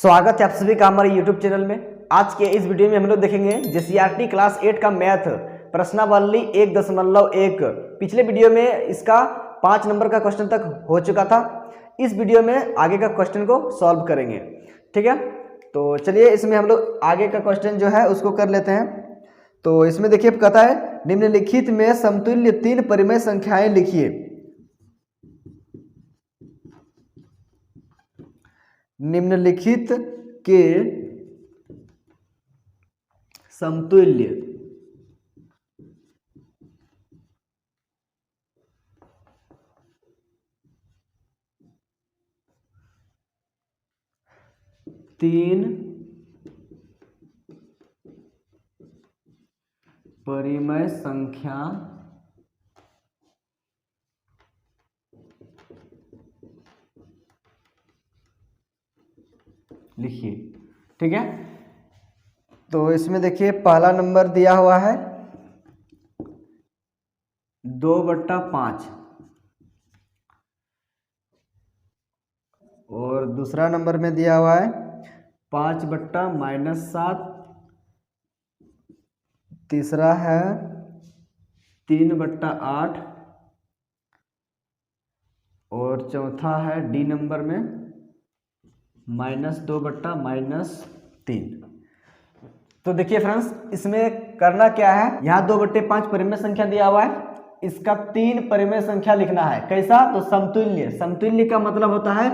स्वागत है आप सभी का हमारे YouTube चैनल में। आज के इस वीडियो में हम लोग देखेंगे JCERT क्लास 8 का मैथ प्रश्नावली 1.1। पिछले वीडियो में इसका 5 नंबर का क्वेश्चन तक हो चुका था। इस वीडियो में आगे का क्वेश्चन को सॉल्व करेंगे, ठीक है। तो चलिए इसमें हम लोग आगे का क्वेश्चन जो है उसको कर लेते हैं। तो इसमें देखिए कहता है निम्नलिखित में समतुल्य 3 परिमेय संख्याएं लिखिए। निम्नलिखित के समतुल्य तीन परिमेय संख्या लिखिए, ठीक है। तो इसमें देखिए पहला नंबर दिया हुआ है 2/5 और दूसरा नंबर में दिया हुआ है 5/-7, तीसरा है 3/8 और चौथा है डी नंबर में -2/-3। तो देखिए फ्रेंड्स इसमें करना क्या है, यहाँ 2/5 परिमेय संख्या दिया हुआ है, इसका 3 परिमेय संख्या लिखना है। कैसा? तो समतुल्य। समतुल्य का मतलब होता है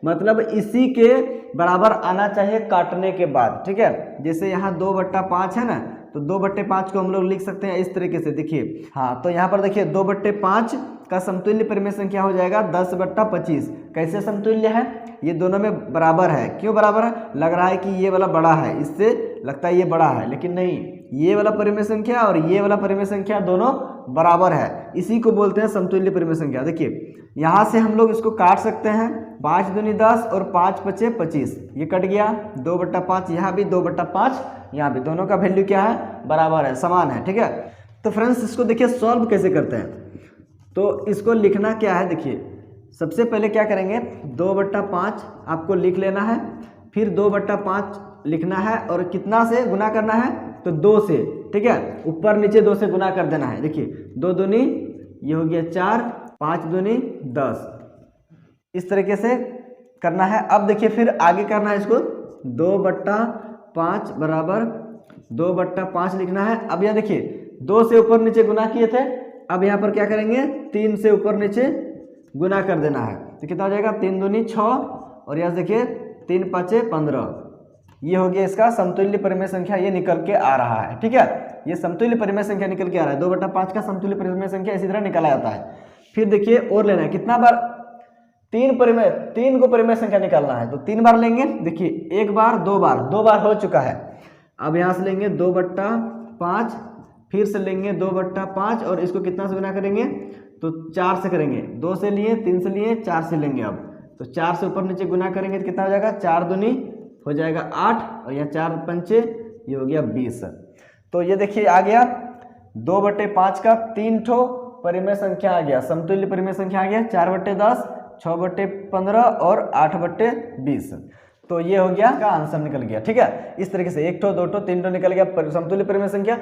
मतलब इसी के बराबर आना चाहिए काटने के बाद, ठीक है। जैसे यहाँ 2/5 है ना, तो 2/5 को हम लोग लिख सकते हैं इस तरीके से। देखिए हाँ, तो यहाँ पर देखिए 2/5 का समतुल्य परिमेय संख्या हो जाएगा 10/25। कैसे समतुल्य है? ये दोनों में बराबर है। क्यों बराबर है? लग रहा है कि ये वाला बड़ा है, इससे लगता है ये बड़ा है, लेकिन नहीं, ये वाला परिमेय संख्या और ये वाला परिमेय संख्या दोनों बराबर है। इसी को बोलते हैं समतुल्य परिमेय संख्या। देखिए यहाँ से हम लोग इसको काट सकते हैं, 5 दूनी 10 और 5 पचे 25, ये कट गया। 2/5 यहाँ भी, 2/5 यहाँ भी, दोनों का वैल्यू क्या है? बराबर है, समान है, ठीक है। तो फ्रेंड्स इसको देखिए सॉल्व कैसे करते हैं। तो इसको लिखना क्या है, देखिए सबसे पहले क्या करेंगे, 2/5 आपको लिख लेना है, फिर 2/5 लिखना है और कितना से गुना करना है? तो 2 से, ठीक है। ऊपर नीचे 2 से गुना कर देना है। देखिए 2 दूनी ये हो गया 4, 5 दूनी 10, इस तरीके से करना है। अब देखिए फिर आगे करना है इसको, 2/5 बराबर 2/5 लिखना है। अब यहाँ देखिए 2 से ऊपर नीचे गुना किए थे, अब यहाँ पर क्या करेंगे, 3 से ऊपर नीचे गुना कर देना है। तो कितना हो जाएगा? 3 दूनी 6 और यहाँ देखिए 3 5 15, ये हो गया इसका समतुल्य परिमेय संख्या, ये निकल के आ रहा है, ठीक है। ये समतुल्य परिमेय संख्या निकल के आ रहा है। 2/5 का समतुल्य परिमेय संख्या इसी तरह निकाला जाता है। फिर देखिए और लेना है, कितना बार? 3 को परिमेय संख्या निकालना है, तो 3 बार लेंगे। देखिए 1 बार 2 बार, 2 बार हो चुका है। अब यहाँ से लेंगे 2/5, फिर से लेंगे 2/5 और इसको कितना से गुना करेंगे? तो 4 से करेंगे। 2 से लिए, 3 से लिए, 4 से लेंगे। अब तो 4 से ऊपर नीचे गुना करेंगे तो कितना हो जाएगा? 4 दूनी हो जाएगा 8 और यहाँ 4 पंचे ये हो गया 20। तो ये देखिए आ गया 2/5 का 3 ठो परिमेय संख्या आ गया, समतुल्य परिमेय संख्या आ गया। 4/10, 6/15 और 8/20। तो ये हो गया का आंसर निकल गया, ठीक है। इस तरीके से 1 ठो 2 ठो 3 ठो निकल गया समतुल्य परिमेय संख्या।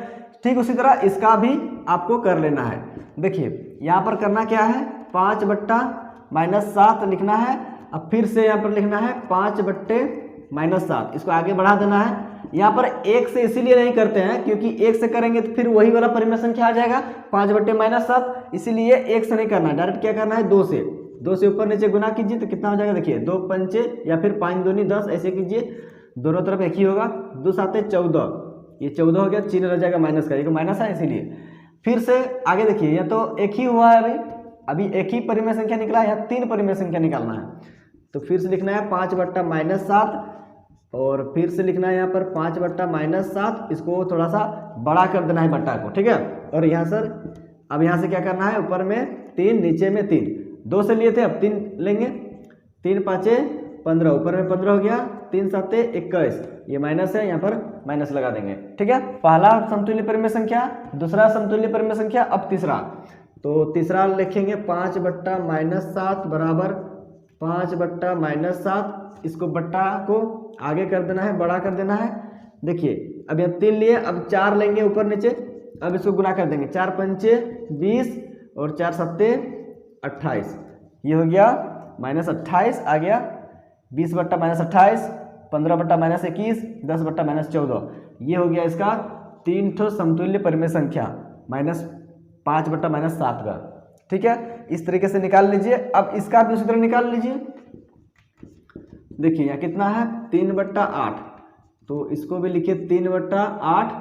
ठीक उसी तरह इसका भी आपको कर लेना है। देखिए यहाँ पर करना क्या है, 5/-7 लिखना है। अब फिर से यहाँ पर लिखना है 5/-7, इसको आगे बढ़ा देना है। यहाँ पर 1 से इसीलिए नहीं करते हैं क्योंकि 1 से करेंगे तो फिर वही वाला परिमेय संख्या आ जाएगा 5/-7, इसीलिए 1 से नहीं करना है, डायरेक्ट क्या करना है, 2 से। 2 से ऊपर नीचे गुना कीजिए तो कितना हो जाएगा? देखिए 2 पंचे या फिर 5 दूनी 10, ऐसे कीजिए, दोनों तरफ एक ही होगा। 2 7 14, ये 14 हो गया, चिन्ह रह जाएगा माइनस का, ये माइनस है इसीलिए। फिर से आगे देखिए, यह तो एक ही हुआ है, अभी एक ही परिमेय संख्या निकला है, 3 परिमेय संख्या निकालना है। तो फिर से लिखना है 5/-7 और फिर से लिखना है यहाँ पर 5/-7, इसको थोड़ा सा बड़ा कर देना है बट्टा को, ठीक है। और यहाँ सर अब यहाँ से क्या करना है, ऊपर में 3 नीचे में 3, 2 से लिए थे अब 3 लेंगे। 3 5 15, ऊपर में 15 हो गया, 3 7 21, ये माइनस है, यहाँ पर माइनस लगा देंगे, ठीक है। पहला समतुल्य परिमेय संख्या, दूसरा समतुल्य परिमेय संख्या, अब तीसरा। तो तीसरा लिखेंगे 5/-7 बराबर 5/-7, इसको बट्टा को आगे कर देना है, बड़ा कर देना है। देखिए अब यहाँ 3 लिए, अब 4 लेंगे ऊपर नीचे, अब इसको गुना कर देंगे। 4 पंचे 20 और 4 सत्ते 28, ये हो गया -28 आ गया। 20 बट्टा -28, 15 बट्टा -21, 10 बट्टा -14, ये हो गया इसका 3 ठो समतुल्य परिमेय संख्या -5 बट्टा -7 का। ठीक है, इस तरीके से निकाल लीजिए। अब इसका भी उसी तरह निकाल लीजिए। देखिए यहाँ कितना है 3 बट्टा 8, तो इसको भी लिखिए 3 बट्टा 8,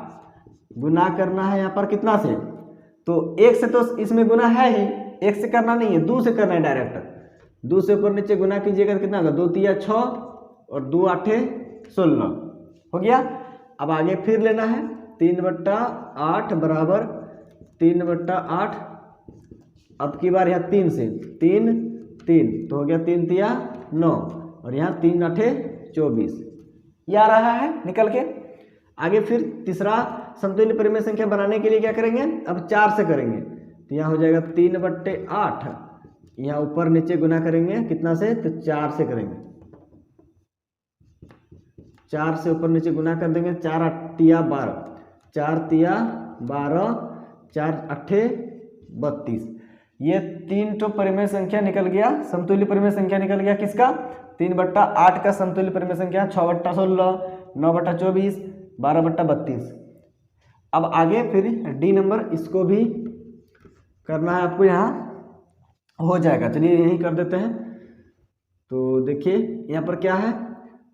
गुना करना है यहाँ पर कितना से, तो 1 से तो इसमें गुना है ही, 1 से करना नहीं है, 2 से करना है डायरेक्ट। 2 से ऊपर नीचे गुना कीजिएगा तो कितना होगा, 2 तिया 6 और 2 आठे 16 हो गया। अब आगे फिर लेना है 3 बट्टा 8 बराबर 3 बट्टा 8, अब की बार यहाँ 3 से 3 3 तो हो गया 3 तिया 9 और यहाँ 3 आठे 24, ये आ रहा है निकल के। आगे फिर तीसरा समतुल्य परिमेय संख्या बनाने के लिए क्या करेंगे, अब 4 से करेंगे, तो यहाँ हो जाएगा 3 बट्टे 8, यहाँ ऊपर नीचे गुना करेंगे कितना से, तो 4 से करेंगे। 4 से ऊपर नीचे गुना कर देंगे, 4 आठिया 12, 4 तिया 12, 4 अट्ठे 32, ये 3 तो परिमेय संख्या निकल गया, समतुल्य परिमेय संख्या निकल गया किसका, 3 बट्टा 8 का समतुल्य परिमेय संख्या 6 बट्टा 16, 9 बट्टा 24, 12 बट्टा 32। अब आगे फिर डी नंबर, इसको भी करना है आपको, यहाँ हो जाएगा, चलिए यही कर देते हैं। तो देखिए यहाँ पर क्या है,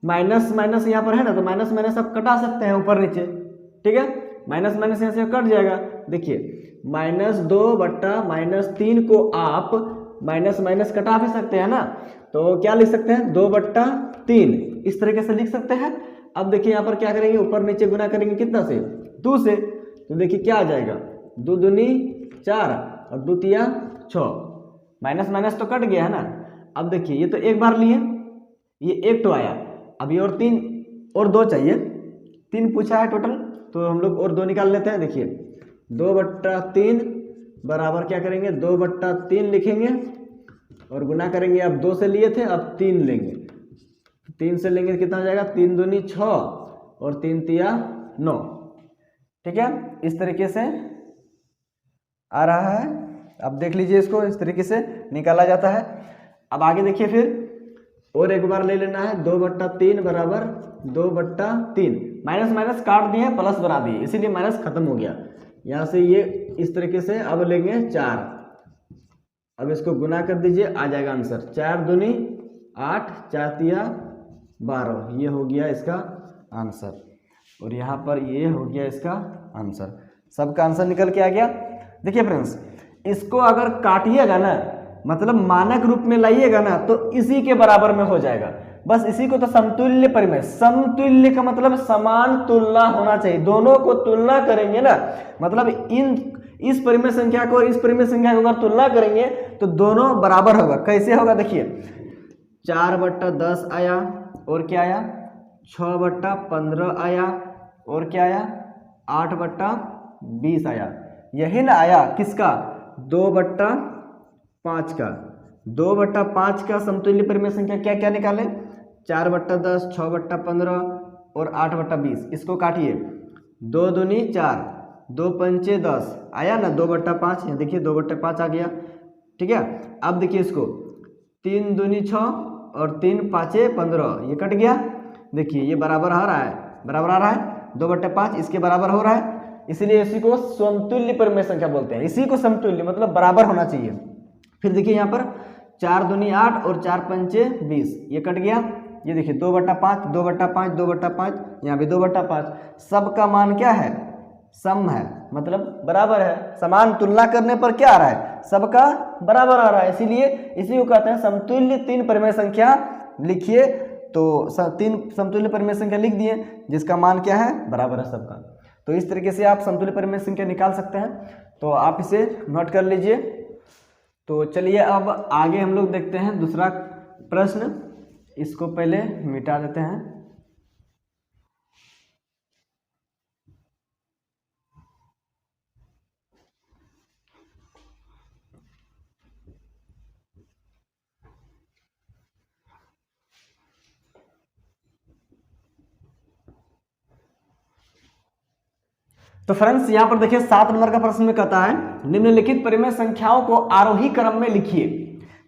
माइनस माइनस यहाँ पर है ना, तो माइनस माइनस आप कटा सकते हैं ऊपर नीचे। ठीक है, माइनस माइनस यहाँ से कट जाएगा। देखिए -2 बट्टा -3 को आप माइनस माइनस कटा भी सकते हैं ना, तो क्या लिख सकते हैं, 2 बट्टा 3, इस तरीके से लिख सकते हैं। अब देखिए यहाँ पर क्या करेंगे, ऊपर नीचे गुना करेंगे कितना से, 2 से, तो देखिए क्या आ जाएगा, 2 दूनी 4 और 2 तिया 6, माइनस माइनस तो कट गया है ना। अब देखिए ये तो एक बार लिए, ये 1 तो आया, अभी और 3 और 2 चाहिए, 3 पूछा है टोटल, तो हम लोग और 2 निकाल लेते हैं। देखिए 2 बट्टा 3 बराबर क्या करेंगे, 2 बट्टा 3 लिखेंगे और गुना करेंगे, अब 2 से लिए थे, अब 3 लेंगे, 3 से लेंगे कितना हो जाएगा, 3 दूनी 6 और 3 तिया 9। ठीक है, इस तरीके से आ रहा है। अब देख लीजिए इसको, इस तरीके से निकाला जाता है। अब आगे देखिए फिर और एक बार ले लेना है, 2 बट्टा 3 बराबर 2 बट्टा 3, माइनस माइनस काट दिए प्लस बना दिए, इसीलिए माइनस खत्म हो गया। यहाँ से ये इस तरीके से अब लेंगे 4, अब इसको गुना कर दीजिए, आ जाएगा आंसर 4 दूनी 8, 4 तिया 12, ये हो गया इसका आंसर। और यहाँ पर ये हो गया इसका आंसर, सबका आंसर निकल के आ गया। देखिए फ्रेंड्स, इसको अगर काटिएगा ना, मतलब मानक रूप में लाइएगा ना, तो इसी के बराबर में हो जाएगा। बस इसी को तो समतुल्य परिमेय, समतुल्य का मतलब समान तुलना होना चाहिए, दोनों को तुलना करेंगे ना, मतलब इस परिमेय संख्या को इस परिमेय संख्या को अगर तुलना करेंगे तो दोनों बराबर होगा। कैसे होगा, देखिए 4 बट्टा 10 आया, और क्या आया, 6 बट्टा 15 आया, और क्या आया, 8 बट्टा 20 आया। यही ना आया किसका, 2 बट्टा 5 का। 2 बट्टा 5 का समतुल्य परिमेय संख्या क्या क्या निकालें, 4 बट्टा 10, 6 बट्टा 15 और 8 बट्टा 20। इसको काटिए, 2 दूनी 4, 2 पंचे 10 आया ना, 2 बट्टा 5, यहाँ देखिए 2 बट्टा 5 आ गया। ठीक है, अब देखिए इसको 3 दूनी 6 और 3 पाँचे 15, ये कट गया। देखिए ये बराबर आ रहा है, बराबर आ रहा है, 2 बट्टा 5 इसके बराबर हो रहा है, इसीलिए इसी को समतुल्य परिमेय संख्या बोलते हैं। इसी को समतुल्य मतलब बराबर होना चाहिए। फिर देखिए यहाँ पर 4 दूनी 8 और 4 पंचे 20, ये कट गया। ये देखिए 2 बट्टा 5, 2 बट्टा 5, 2 बट्टा 5, यहाँ भी 2 बट्टा 5, सबका मान क्या है, सम है, मतलब बराबर है। समान तुलना करने पर क्या आ रहा है, सबका बराबर आ रहा है, इसीलिए इसी को कहते हैं समतुल्य 3 परिमेय संख्या। लिखिए तो 3 समतुल्य परिमेय संख्या लिख दिए, जिसका मान क्या है, बराबर है सबका। तो इस तरीके से आप समतुल्य परिमेय संख्या निकाल सकते हैं, तो आप इसे नोट कर लीजिए। तो चलिए अब आगे हम लोग देखते हैं दूसरा प्रश्न, इसको पहले मिटा देते हैं। तो फ्रेंड्स यहाँ पर देखिए 7 नंबर का प्रश्न में कहता है निम्नलिखित परिमेय संख्याओं को आरोही क्रम में लिखिए।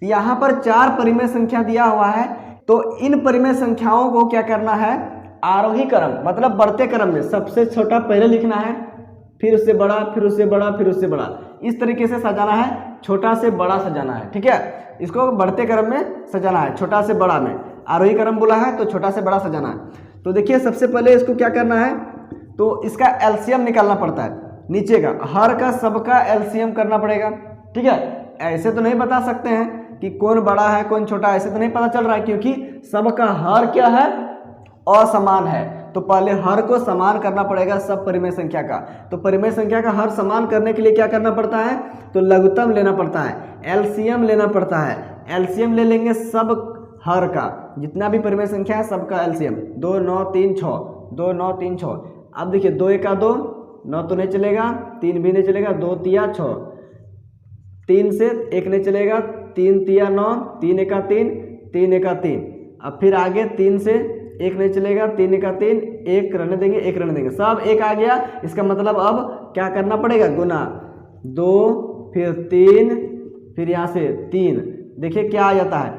यहाँ पर 4 परिमेय संख्या दिया हुआ है, तो इन परिमेय संख्याओं को क्या करना है, आरोही क्रम मतलब बढ़ते क्रम में सबसे छोटा पहले लिखना है, फिर उससे बड़ा, फिर उससे बड़ा, फिर उससे बड़ा, इस तरीके से सजाना है, छोटा से बड़ा सजाना है। ठीक है, इसको बढ़ते क्रम में सजाना है, छोटा से बड़ा में, आरोही क्रम बोला है तो छोटा से बड़ा सजाना है। तो देखिए सबसे पहले इसको क्या करना है, तो इसका एलसीएम निकालना पड़ता है, नीचे का हर का सबका एलसीएम करना पड़ेगा। ठीक है, ऐसे तो नहीं बता सकते हैं कि कौन बड़ा है कौन छोटा, ऐसे तो नहीं पता चल रहा है क्योंकि सबका हर क्या है, असमान है। तो पहले हर को समान करना पड़ेगा सब परिमेय संख्या का। तो परिमेय संख्या का हर समान करने के लिए क्या करना पड़ता है, तो लघुत्तम लेना पड़ता है, एलसीएम लेना पड़ता है। एलसीएम ले लेंगे सब हर का, जितना भी परिमेय संख्या है सबका एलसीएम, 2 9 3 6, 2 9 3 6। अब देखिए 2 1 2, 9 तो नहीं चलेगा, 3 भी नहीं चलेगा, 2 3 6, 3 से 1 नहीं चलेगा, 3 3 9, 3 1 3, 3 1 3। अब फिर आगे 3 से 1 नहीं चलेगा, 3 1 3, 1 रहने देंगे, 1 रहने देंगे, सब 1 आ गया। इसका मतलब अब क्या करना पड़ेगा, गुना 2 फिर 3 फिर यहाँ से 3, देखिए क्या आ जाता है,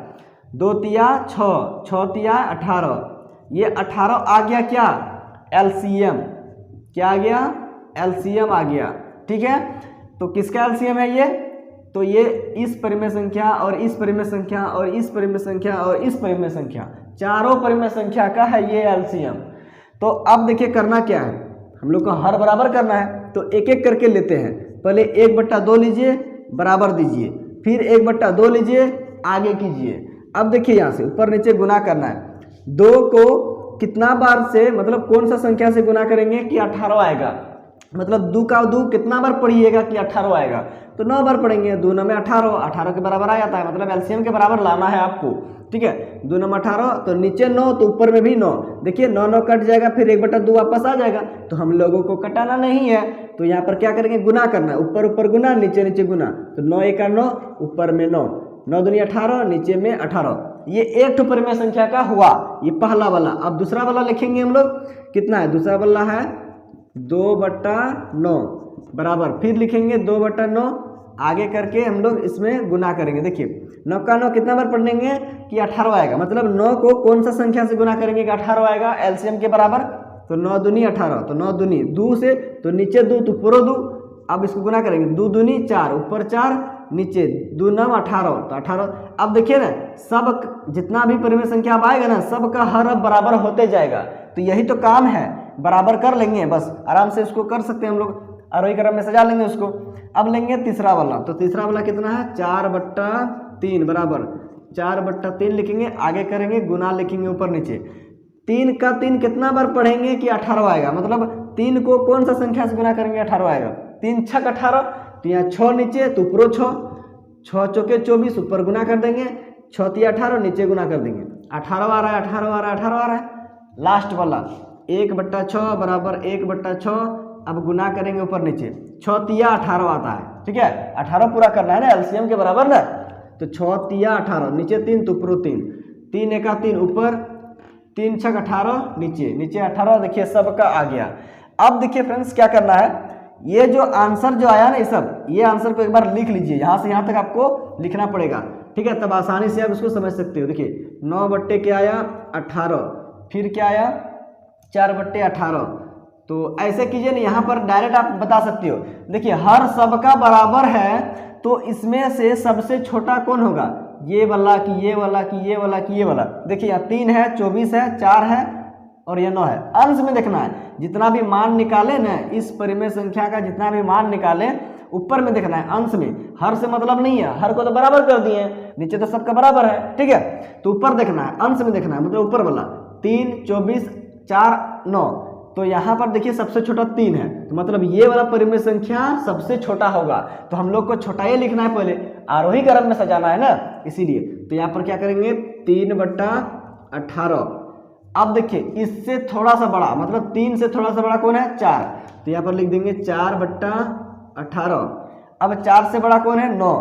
2 तिया 6, 6 तिया 18, ये 18 आ गया क्या, एलसीएम, क्या आ गया, एलसीएम आ गया। ठीक है, तो किसका एलसीएम है ये, तो ये इस परिमेय संख्या और इस परिमेय संख्या और इस परिमेय संख्या और इस परिमेय संख्या, चारों परिमेय संख्या का है ये एलसीएम। तो अब देखिए करना क्या है, हम लोग को हर बराबर करना है, तो एक एक करके लेते हैं। पहले 1/2 लीजिए, बराबर दीजिए, फिर 1/2 लीजिए, आगे कीजिए। अब देखिए यहाँ से ऊपर नीचे गुना करना है, 2 को कितना बार से, मतलब कौन सा संख्या से गुना करेंगे कि 18 आएगा, मतलब 2 का 2 कितना बार पढ़िएगा कि 18 आएगा, तो 9 बार पढ़ेंगे, 2 9 में 18, 18 के बराबर आ जाता है, मतलब एलसीएम के बराबर लाना है आपको। ठीक है, 2 9 18, तो नीचे 9 तो ऊपर में भी 9, देखिए 9 9 कट जाएगा, फिर 1/2 वापस आ जाएगा, तो हम लोगों को कटाना नहीं है, तो यहाँ पर क्या करेंगे, गुना करना है, ऊपर ऊपर गुना, नीचे नीचे गुना, तो 9 1 9, ऊपर में 9, 9 दूनी 18, नीचे में 18, ये एक परिमेय संख्या का हुआ, ये पहला वाला। अब दूसरा वाला लिखेंगे हम लोग, कितना है, दूसरा वाला है 2/9 बराबर, फिर लिखेंगे 2/9, आगे करके हम लोग इसमें गुना करेंगे। देखिए 9 का 9 कितना बार पढ़ेंगे कि 18 आएगा, मतलब 9 को कौन सा संख्या से गुना करेंगे कि 18 आएगा एलसीएम के बराबर, तो 9 दूनी 18, तो 9 दूनी 2 से, तो नीचे 2 तो ऊपर 2, अब इसको गुना करेंगे, 2 दूनी 4, ऊपर 4, नीचे 2 9 18, तो 18। अब देखिए ना, सब जितना भी परिमेय संख्या अब आएगा ना, सबका हर अब बराबर होते जाएगा, तो यही तो काम है, बराबर कर लेंगे, बस आराम से इसको कर सकते हैं हम लोग, आरोही क्रम में सजा लेंगे उसको। अब लेंगे तीसरा वाला, तो तीसरा वाला कितना है, 4/3 बराबर, 4/3 लिखेंगे, आगे करेंगे गुना लिखेंगे ऊपर नीचे, 3 का 3 कितना बार पढ़ेंगे कि 18 आएगा, मतलब 3 को कौन सा संख्या से गुना करेंगे 18 आएगा, 3 6 18, तो यहाँ 6 नीचे तो ऊपर 6, 6 चौके 24, ऊपर गुना कर देंगे, 6 3 18, नीचे गुना कर देंगे, 18 आ रहा है, 18 आ रहा है, 18 आ रहा है। लास्ट वाला 1/6 बराबर 1/6, अब गुना करेंगे ऊपर नीचे, 6 3 18 आता है। ठीक है, 18 पूरा करना है ना एलसीएम के बराबर ना, तो 6 3 18, नीचे 3 तो ऊपर 3, 3 1 3, ऊपर 3 6 18, नीचे नीचे 18, देखिए सबका आ गया। अब देखिए फ्रेंड्स क्या करना है, ये जो आंसर जो आया ना, ये सब, ये आंसर को एक बार लिख लीजिए, यहाँ से यहाँ तक आपको लिखना पड़ेगा। ठीक है, तब आसानी से आप इसको समझ सकते हो। देखिए 9 क्या आया 18, फिर क्या आया 4/18, तो ऐसे कीजिए ना, यहाँ पर डायरेक्ट आप बता सकते हो। देखिए हर सबका बराबर है, तो इसमें से सबसे छोटा कौन होगा, ये वाला कि ये वाला कि ये वाला कि ये वाला। देखिए यहाँ 3 है, 24 है, 4 है और ये 9 है। अंश में देखना है, जितना भी मान निकाले ना, इस परिमेय संख्या का जितना भी मान निकाले ऊपर में देखना है, अंश में। हर से मतलब नहीं है, हर को तो बराबर कर दिए हैं, नीचे तो सबका बराबर है। ठीक है, तो ऊपर देखना है, अंश में देखना है, मतलब ऊपर वाला 3 24 4 9, तो यहाँ पर देखिए सबसे छोटा 3 है, तो मतलब ये वाला परिमेय संख्या सबसे छोटा होगा, तो हम लोग को छोटा ही लिखना है, पहले आरोही क्रम में सजाना है ना, इसीलिए। तो यहाँ पर क्या करेंगे 3/18। अब देखिए इससे थोड़ा सा बड़ा, मतलब 3 से थोड़ा सा बड़ा कौन है 4, तो यहाँ पर लिख देंगे 4/18। अब 4 से बड़ा कौन है 9,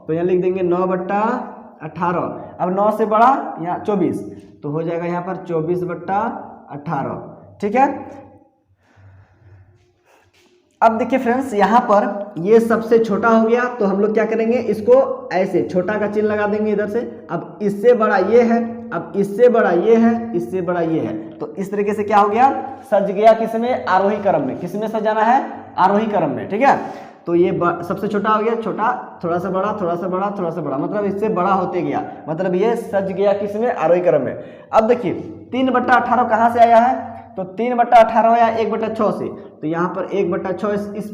तो यहाँ लिख देंगे 9/18। अब 9 से बड़ा यहाँ 24, तो हो जाएगा यहाँ पर 24/18। ठीक है, अब देखिए फ्रेंड्स, यहाँ पर ये सबसे छोटा हो गया, तो हम लोग क्या करेंगे, इसको ऐसे छोटा का चिन्ह लगा देंगे इधर से। अब इससे बड़ा ये है, अब इससे बड़ा ये है, इससे बड़ा ये है, तो इस तरीके से क्या हो गया, सज गया किसमें, आरोही क्रम में। किसमें सजाना है, आरोही क्रम में, ठीक है। तो ये सबसे छोटा हो गया, छोटा, थोड़ा सा बड़ा, थोड़ा सा बड़ा, थोड़ा सा बड़ा, मतलब इससे बड़ा होते गया, मतलब ये सज गया किसमें, आरोही क्रम में। अब देखिए 3/18 कहाँ से आया है, तो 3/18 आया 1/6 से, तो यहाँ पर 1/6 इस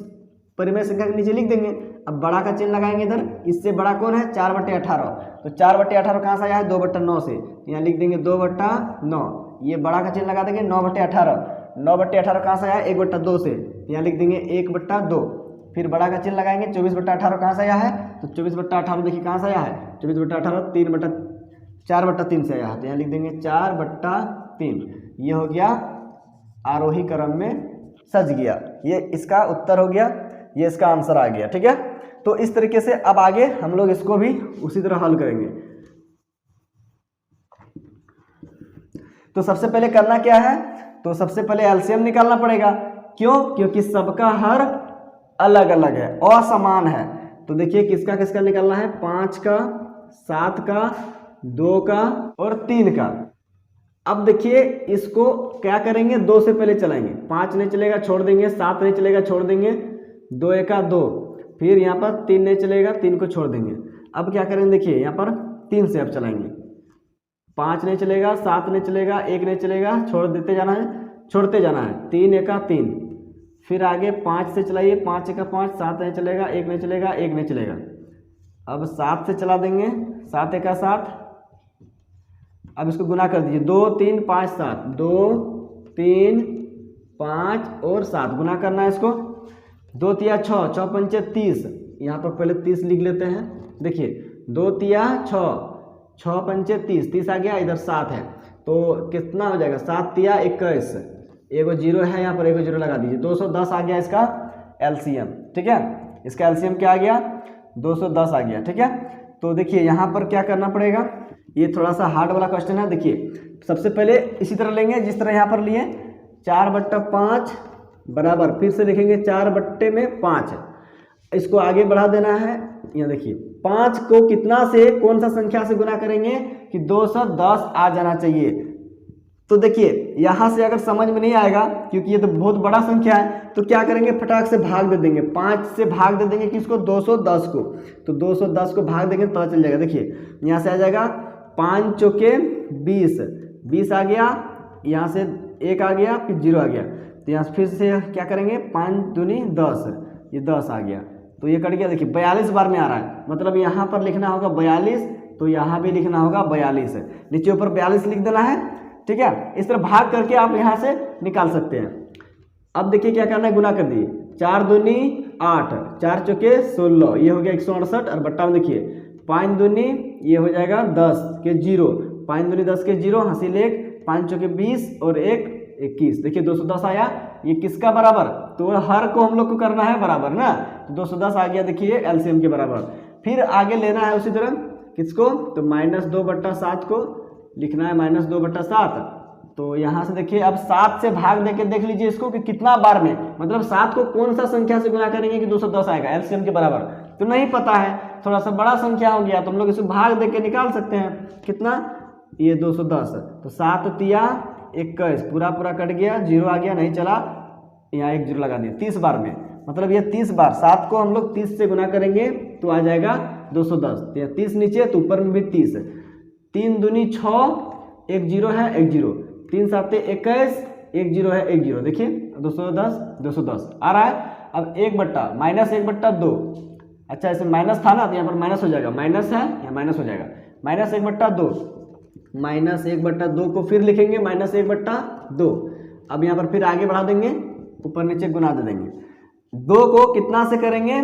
परिमेय संख्या के नीचे लिख देंगे। अब बड़ा का चिन्ह लगाएंगे इधर, इससे बड़ा कौन है, 4/18, तो 4/18 कहाँ से आया है, 2/9 से, यहाँ लिख देंगे 2/9, ये बड़ा का चिन्ह लगा देंगे 9/18, 9/18 कहाँ से आया, 1/2 से, यहाँ लिख देंगे 1/2, फिर बड़ा का चिन्ह लगाएंगे, 24/18 कहाँ से आया है, तो 24/18 देखिए कहाँ से आया है, 24/18 4/3 से आया है, तो यहाँ लिख देंगे 4/3, ये हो गया आरोही क्रम में सज गया। ये इसका उत्तर हो गया, ये इसका आंसर आ गया, ठीक है। तो इस तरीके से अब आगे हम लोग इसको भी उसी तरह हल करेंगे। तो सबसे पहले करना क्या है, तो सबसे पहले एलसीएम निकालना पड़ेगा। क्यों, क्योंकि सबका हर अलग अलग है, असमान है। तो देखिए किसका किसका निकालना है, 5 का, 7 का, 2 का और 3 का। अब देखिए इसको क्या करेंगे, 2 से पहले चलाएंगे, 5 नहीं चलेगा छोड़ देंगे, 7 नहीं चलेगा छोड़ देंगे, 2 एका 2, फिर यहाँ पर 3 नहीं चलेगा, 3 को छोड़ देंगे। अब क्या करेंगे, देखिए यहाँ पर 3 से अब चलाएंगे, 5 नहीं चलेगा, 7 नहीं चलेगा, 1 नहीं चलेगा, छोड़ देते जाना है, छोड़ते जाना है, 3 एका 3, फिर आगे 5 से चलाइए, 5 एका 5, 7 नहीं चलेगा, 1 नहीं चलेगा, 1 नहीं चलेगा। अब 7 से चला देंगे, 7 एका 7, अब इसको गुना कर दीजिए, 2 3 5 7, 2 3 5 और 7 गुना करना है इसको, 2 तिया 6, 6 पंचे 30, यहाँ पर पहले 30 लिख लेते हैं। देखिए 2 तिया 6, 6 पंचे 30, 30 आ गया, इधर 7 है, तो कितना हो जाएगा, 7 तिया 21, एगो 0 है यहाँ पर, एगो 0 लगा दीजिए, 210 आ गया इसका एलसीएम, ठीक है। इसका एलसीएम क्या आ गया, 210 आ गया, ठीक है। तो देखिए यहाँ पर क्या करना पड़ेगा, ये थोड़ा सा हार्ड वाला क्वेश्चन है। देखिए सबसे पहले इसी तरह लेंगे जिस तरह यहाँ पर लिए, 4/5 बराबर, फिर से लिखेंगे 4/5, इसको आगे बढ़ा देना है। यहाँ देखिए 5 को कितना से, कौन सा संख्या से गुना करेंगे कि 210 आ जाना चाहिए। तो देखिए यहाँ से अगर समझ में नहीं आएगा, क्योंकि ये तो बहुत बड़ा संख्या है, तो क्या करेंगे, फटाक से भाग दे देंगे, 5 से भाग दे देंगे किसको, 210 को, तो 210 को भाग देंगे तो पता चल जाएगा। देखिए यहाँ से आ जाएगा 5 चौके 20, 20 आ गया, यहाँ से 1 आ गया, फिर 0 आ गया, तो यहाँ फिर से क्या करेंगे, 5 दूनी 10, ये 10 आ गया, तो ये कट गया। देखिए 42 बार में आ रहा है, मतलब यहाँ पर लिखना होगा 42, तो यहाँ भी लिखना होगा 42, नीचे ऊपर 42 लिख देना है, ठीक है। इस तरह भाग करके आप यहाँ से निकाल सकते हैं। अब देखिए क्या करना है, गुना कर दिए, 4 दूनी 8, 4 चौके 16, ये हो गया 168, और बट्टा में देखिए 5 दूनी ये हो जाएगा 10 के 0, 5 दूनी 10 के 0, हासिल 1, 5 चौके 20 और 1 21, देखिए 210 आया। ये किसका बराबर, तो हर को हम लोग को करना है बराबर ना, तो 210 आ गया, देखिए एलसीएम के बराबर। फिर आगे लेना है उसी तरह किसको, तो -2/7 को लिखना है, -2/7, तो यहाँ से देखिए अब 7 से भाग देके देख लीजिए इसको कि कितना बार में, मतलब 7 को कौन सा संख्या से गुना करेंगे कि 210 आएगा एलसीएम के बराबर, तो नहीं पता है, थोड़ा सा बड़ा संख्या हो गया, तो हम लोग इसे भाग देके निकाल सकते हैं, कितना, ये 210, तो 7 तिया 21, पूरा पूरा कट गया, 0 आ गया, नहीं चला, यहाँ 1 0 लगा दिया, 30 बार में, मतलब ये 30 बार, 7 को हम लोग 30 से गुना करेंगे तो आ जाएगा 210, तो 30 नीचे, तो ऊपर में भी 30, 3 दूनी 6, 1 0 है, 1 0, 3 7 21, 1 0 है, 1 0, देखिए 210 आ रहा है। अब 1/-1/2, अच्छा इसमें माइनस था ना, तो यहाँ पर माइनस हो जाएगा, माइनस है यहाँ माइनस हो जाएगा, -1/2, -1/2 को फिर लिखेंगे -1/2। अब यहाँ पर फिर आगे बढ़ा देंगे, ऊपर नीचे गुना दे देंगे, 2 को कितना से करेंगे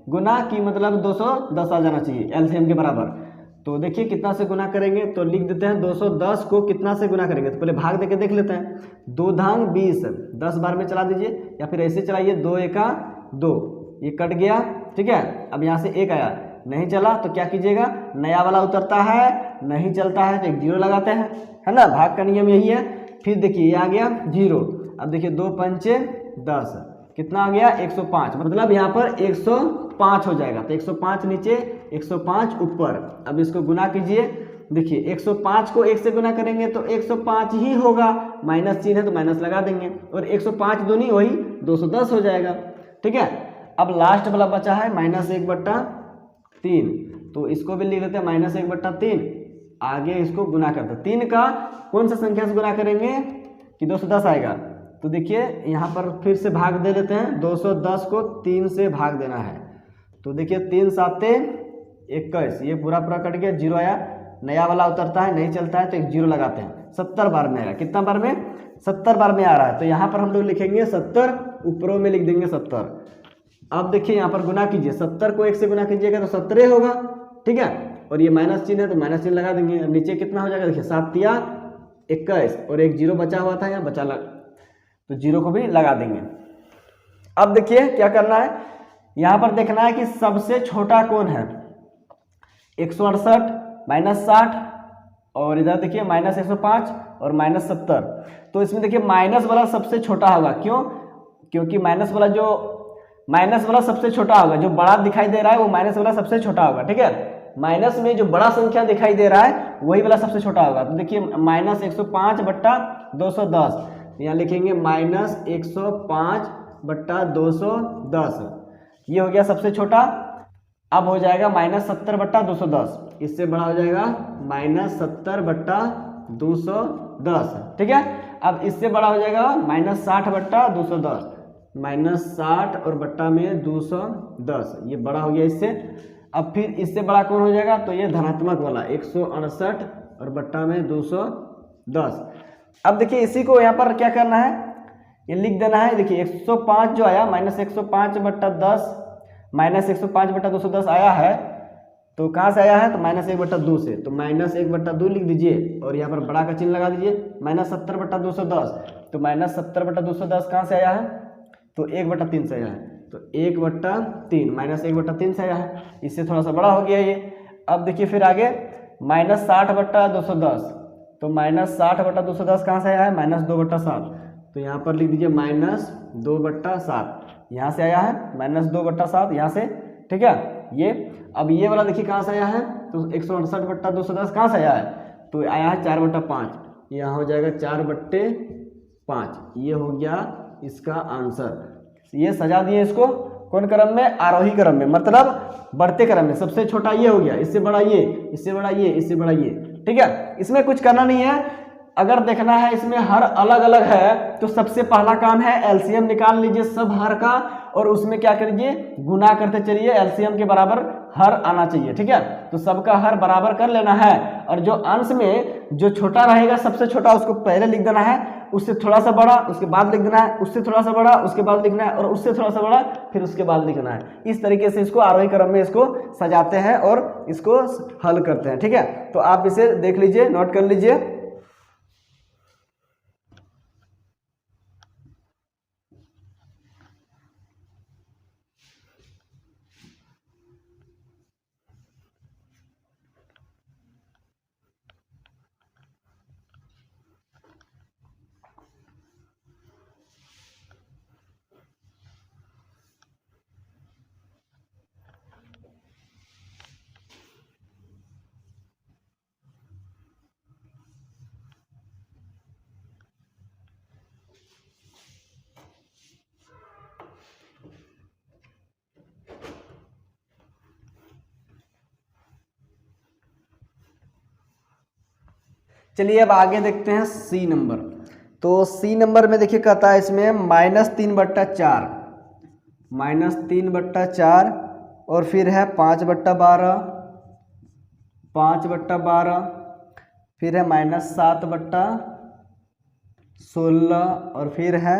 गुना, की मतलब 210 आ जाना चाहिए एलसीएम के बराबर। तो देखिए कितना से गुना करेंगे, तो लिख देते हैं 210 को कितना से गुना करेंगे, तो पहले भाग देके देख लेते हैं, 2 धांग 20, 10 बार में चला दीजिए, या फिर ऐसे चलाइए, 2 एका 2, ये कट गया, ठीक है। अब यहाँ से 1 आया, नहीं चला, तो क्या कीजिएगा, नया वाला उतरता है, नहीं चलता है तो 1 0 लगाते हैं, है ना, भाग का नियम यही है। फिर देखिए ये आ गया 0, अब देखिए 2 पंचे 10, कितना आ गया 105, मतलब यहाँ पर 105 हो जाएगा। तो 105 नीचे 105 ऊपर। अब इसको गुना कीजिए, देखिए 105 को 1 से गुना करेंगे तो 105 ही होगा, माइनस चिन्ह है तो माइनस लगा देंगे, और 105 दूनी वही 210 हो जाएगा। ठीक है, अब लास्ट वाला बचा है -1/3, तो इसको भी लिख लेते हैं -1/3। आगे इसको गुना करते हैं, 3 का कौन सा संख्या से गुना करेंगे कि 210 आएगा। तो देखिए यहाँ पर फिर से भाग दे लेते हैं, 210 को 3 से भाग देना है। तो देखिए 3 7 21, ये पूरा पूरा कट गया, 0 आया, नया वाला उतरता है, नहीं चलता है तो एक 0 लगाते हैं। 70 बार में आएगा, कितना बार में 70 बार में आ रहा है, तो यहाँ पर हम लोग लिखेंगे 70, ऊपरों में लिख देंगे 70। अब देखिए यहाँ पर गुना कीजिए, 70 को 1 से गुना कीजिएगा तो 17 होगा। ठीक है, और ये माइनस चिन्ह है तो माइनस चिन्ह लगा देंगे। अब नीचे कितना हो जाएगा, देखिए 7 या 21, और एक 0 बचा हुआ था यहाँ, बचा तो 0 को भी लगा देंगे। अब देखिए क्या करना है, यहाँ पर देखना है कि सबसे छोटा कौन है, 168 -60, और इधर देखिए -105 और -70। तो इसमें देखिए माइनस वाला सबसे छोटा होगा, क्यों, क्योंकि माइनस वाला सबसे छोटा होगा, जो बड़ा दिखाई दे रहा है वो माइनस वाला सबसे छोटा होगा। ठीक है, माइनस में जो बड़ा संख्या दिखाई दे रहा है वही वाला सबसे छोटा होगा। तो देखिए -105/210, यहाँ लिखेंगे -105/210, ये हो गया सबसे छोटा। अब हो जाएगा -70/210, इससे बड़ा हो जाएगा -70/210। ठीक है, अब इससे बड़ा हो जाएगा -60/210, -60 और बट्टा में 210, ये बड़ा हो गया इससे। अब फिर इससे बड़ा कौन हो जाएगा, तो ये धनात्मक वाला 168 और बट्टा में 210। अब देखिए इसी को यहाँ पर क्या करना है, ये लिख देना है। देखिए 105 जो आया, -105/10, -105/210 आया है, तो कहाँ से आया है, तो -1/2 से, तो -1/2 लिख दीजिए, और यहाँ पर बड़ा का चिन्ह लगा दीजिए। -70/210, तो -70/210 कहाँ से आया है, तो 1/3 से आया है, तो 1/3, -1/3 से आया है, इससे थोड़ा सा बड़ा हो गया ये। अब देखिए फिर आगे -60/210, तो -60/210 कहाँ से आया है, -2/7, तो यहाँ पर लिख दीजिए -2/7, यहाँ से आया है -2/7 यहाँ से। ठीक है, ये अब ये वाला देखिए कहाँ से आया है, तो 168/210 कहाँ से आया है, तो आया है 4/5, यहाँ हो जाएगा 4/5, ये हो गया इसका आंसर। ये सजा दिए इसको कौन क्रम में, आरोही क्रम में, मतलब बढ़ते क्रम में। सबसे छोटा ये हो गया, इससे बड़ा ये, इससे बड़ा ये, इससे बड़ा ये। ठीक है, इसमें कुछ करना नहीं है। अगर देखना है इसमें हर अलग अलग है, तो सबसे पहला काम है एलसीएम निकाल लीजिए सब हर का, और उसमें क्या करिए, गुना करते चलिए, एलसीएम के बराबर हर आना चाहिए। ठीक है, तो सबका हर बराबर कर लेना है, और जो अंश में जो छोटा रहेगा सबसे छोटा उसको पहले लिख देना है, उससे थोड़ा सा बड़ा उसके बाद लिख देना है, उससे थोड़ा सा बड़ा उसके बाद लिखना है, और उससे थोड़ा सा बड़ा फिर उसके बाद लिखना है। इस तरीके से इसको आरोही क्रम में इसको सजाते हैं और इसको हल करते हैं। ठीक है, तो आप इसे देख लीजिए, नोट कर लीजिए। चलिए अब आगे देखते हैं सी नंबर। तो सी नंबर में देखिए कहता है इसमें -3/4, -3/4, और फिर है 5/12, 5/12, फिर है -7/16, और फिर है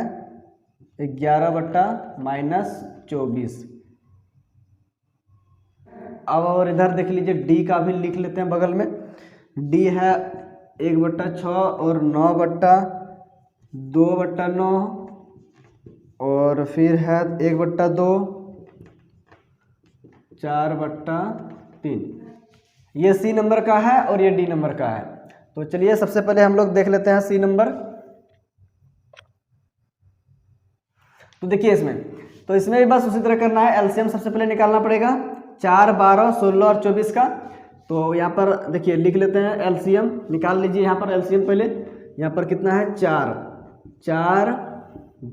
11/-24। अब और इधर देख लीजिए डी का भी लिख लेते हैं बगल में। डी है 1/6 और 9/2/9, और फिर है 1/2, 4/3। ये सी नंबर का है और ये डी नंबर का है। तो चलिए सबसे पहले हम लोग देख लेते हैं सी नंबर। तो देखिए इसमें भी बस उसी तरह करना है। एलसीएम सबसे पहले निकालना पड़ेगा 4, 12, 16 और 24 का। तो यहाँ पर देखिए लिख लेते हैं एलसीएम, निकाल लीजिए यहाँ पर एलसीएम पहले। यहाँ पर कितना है 4,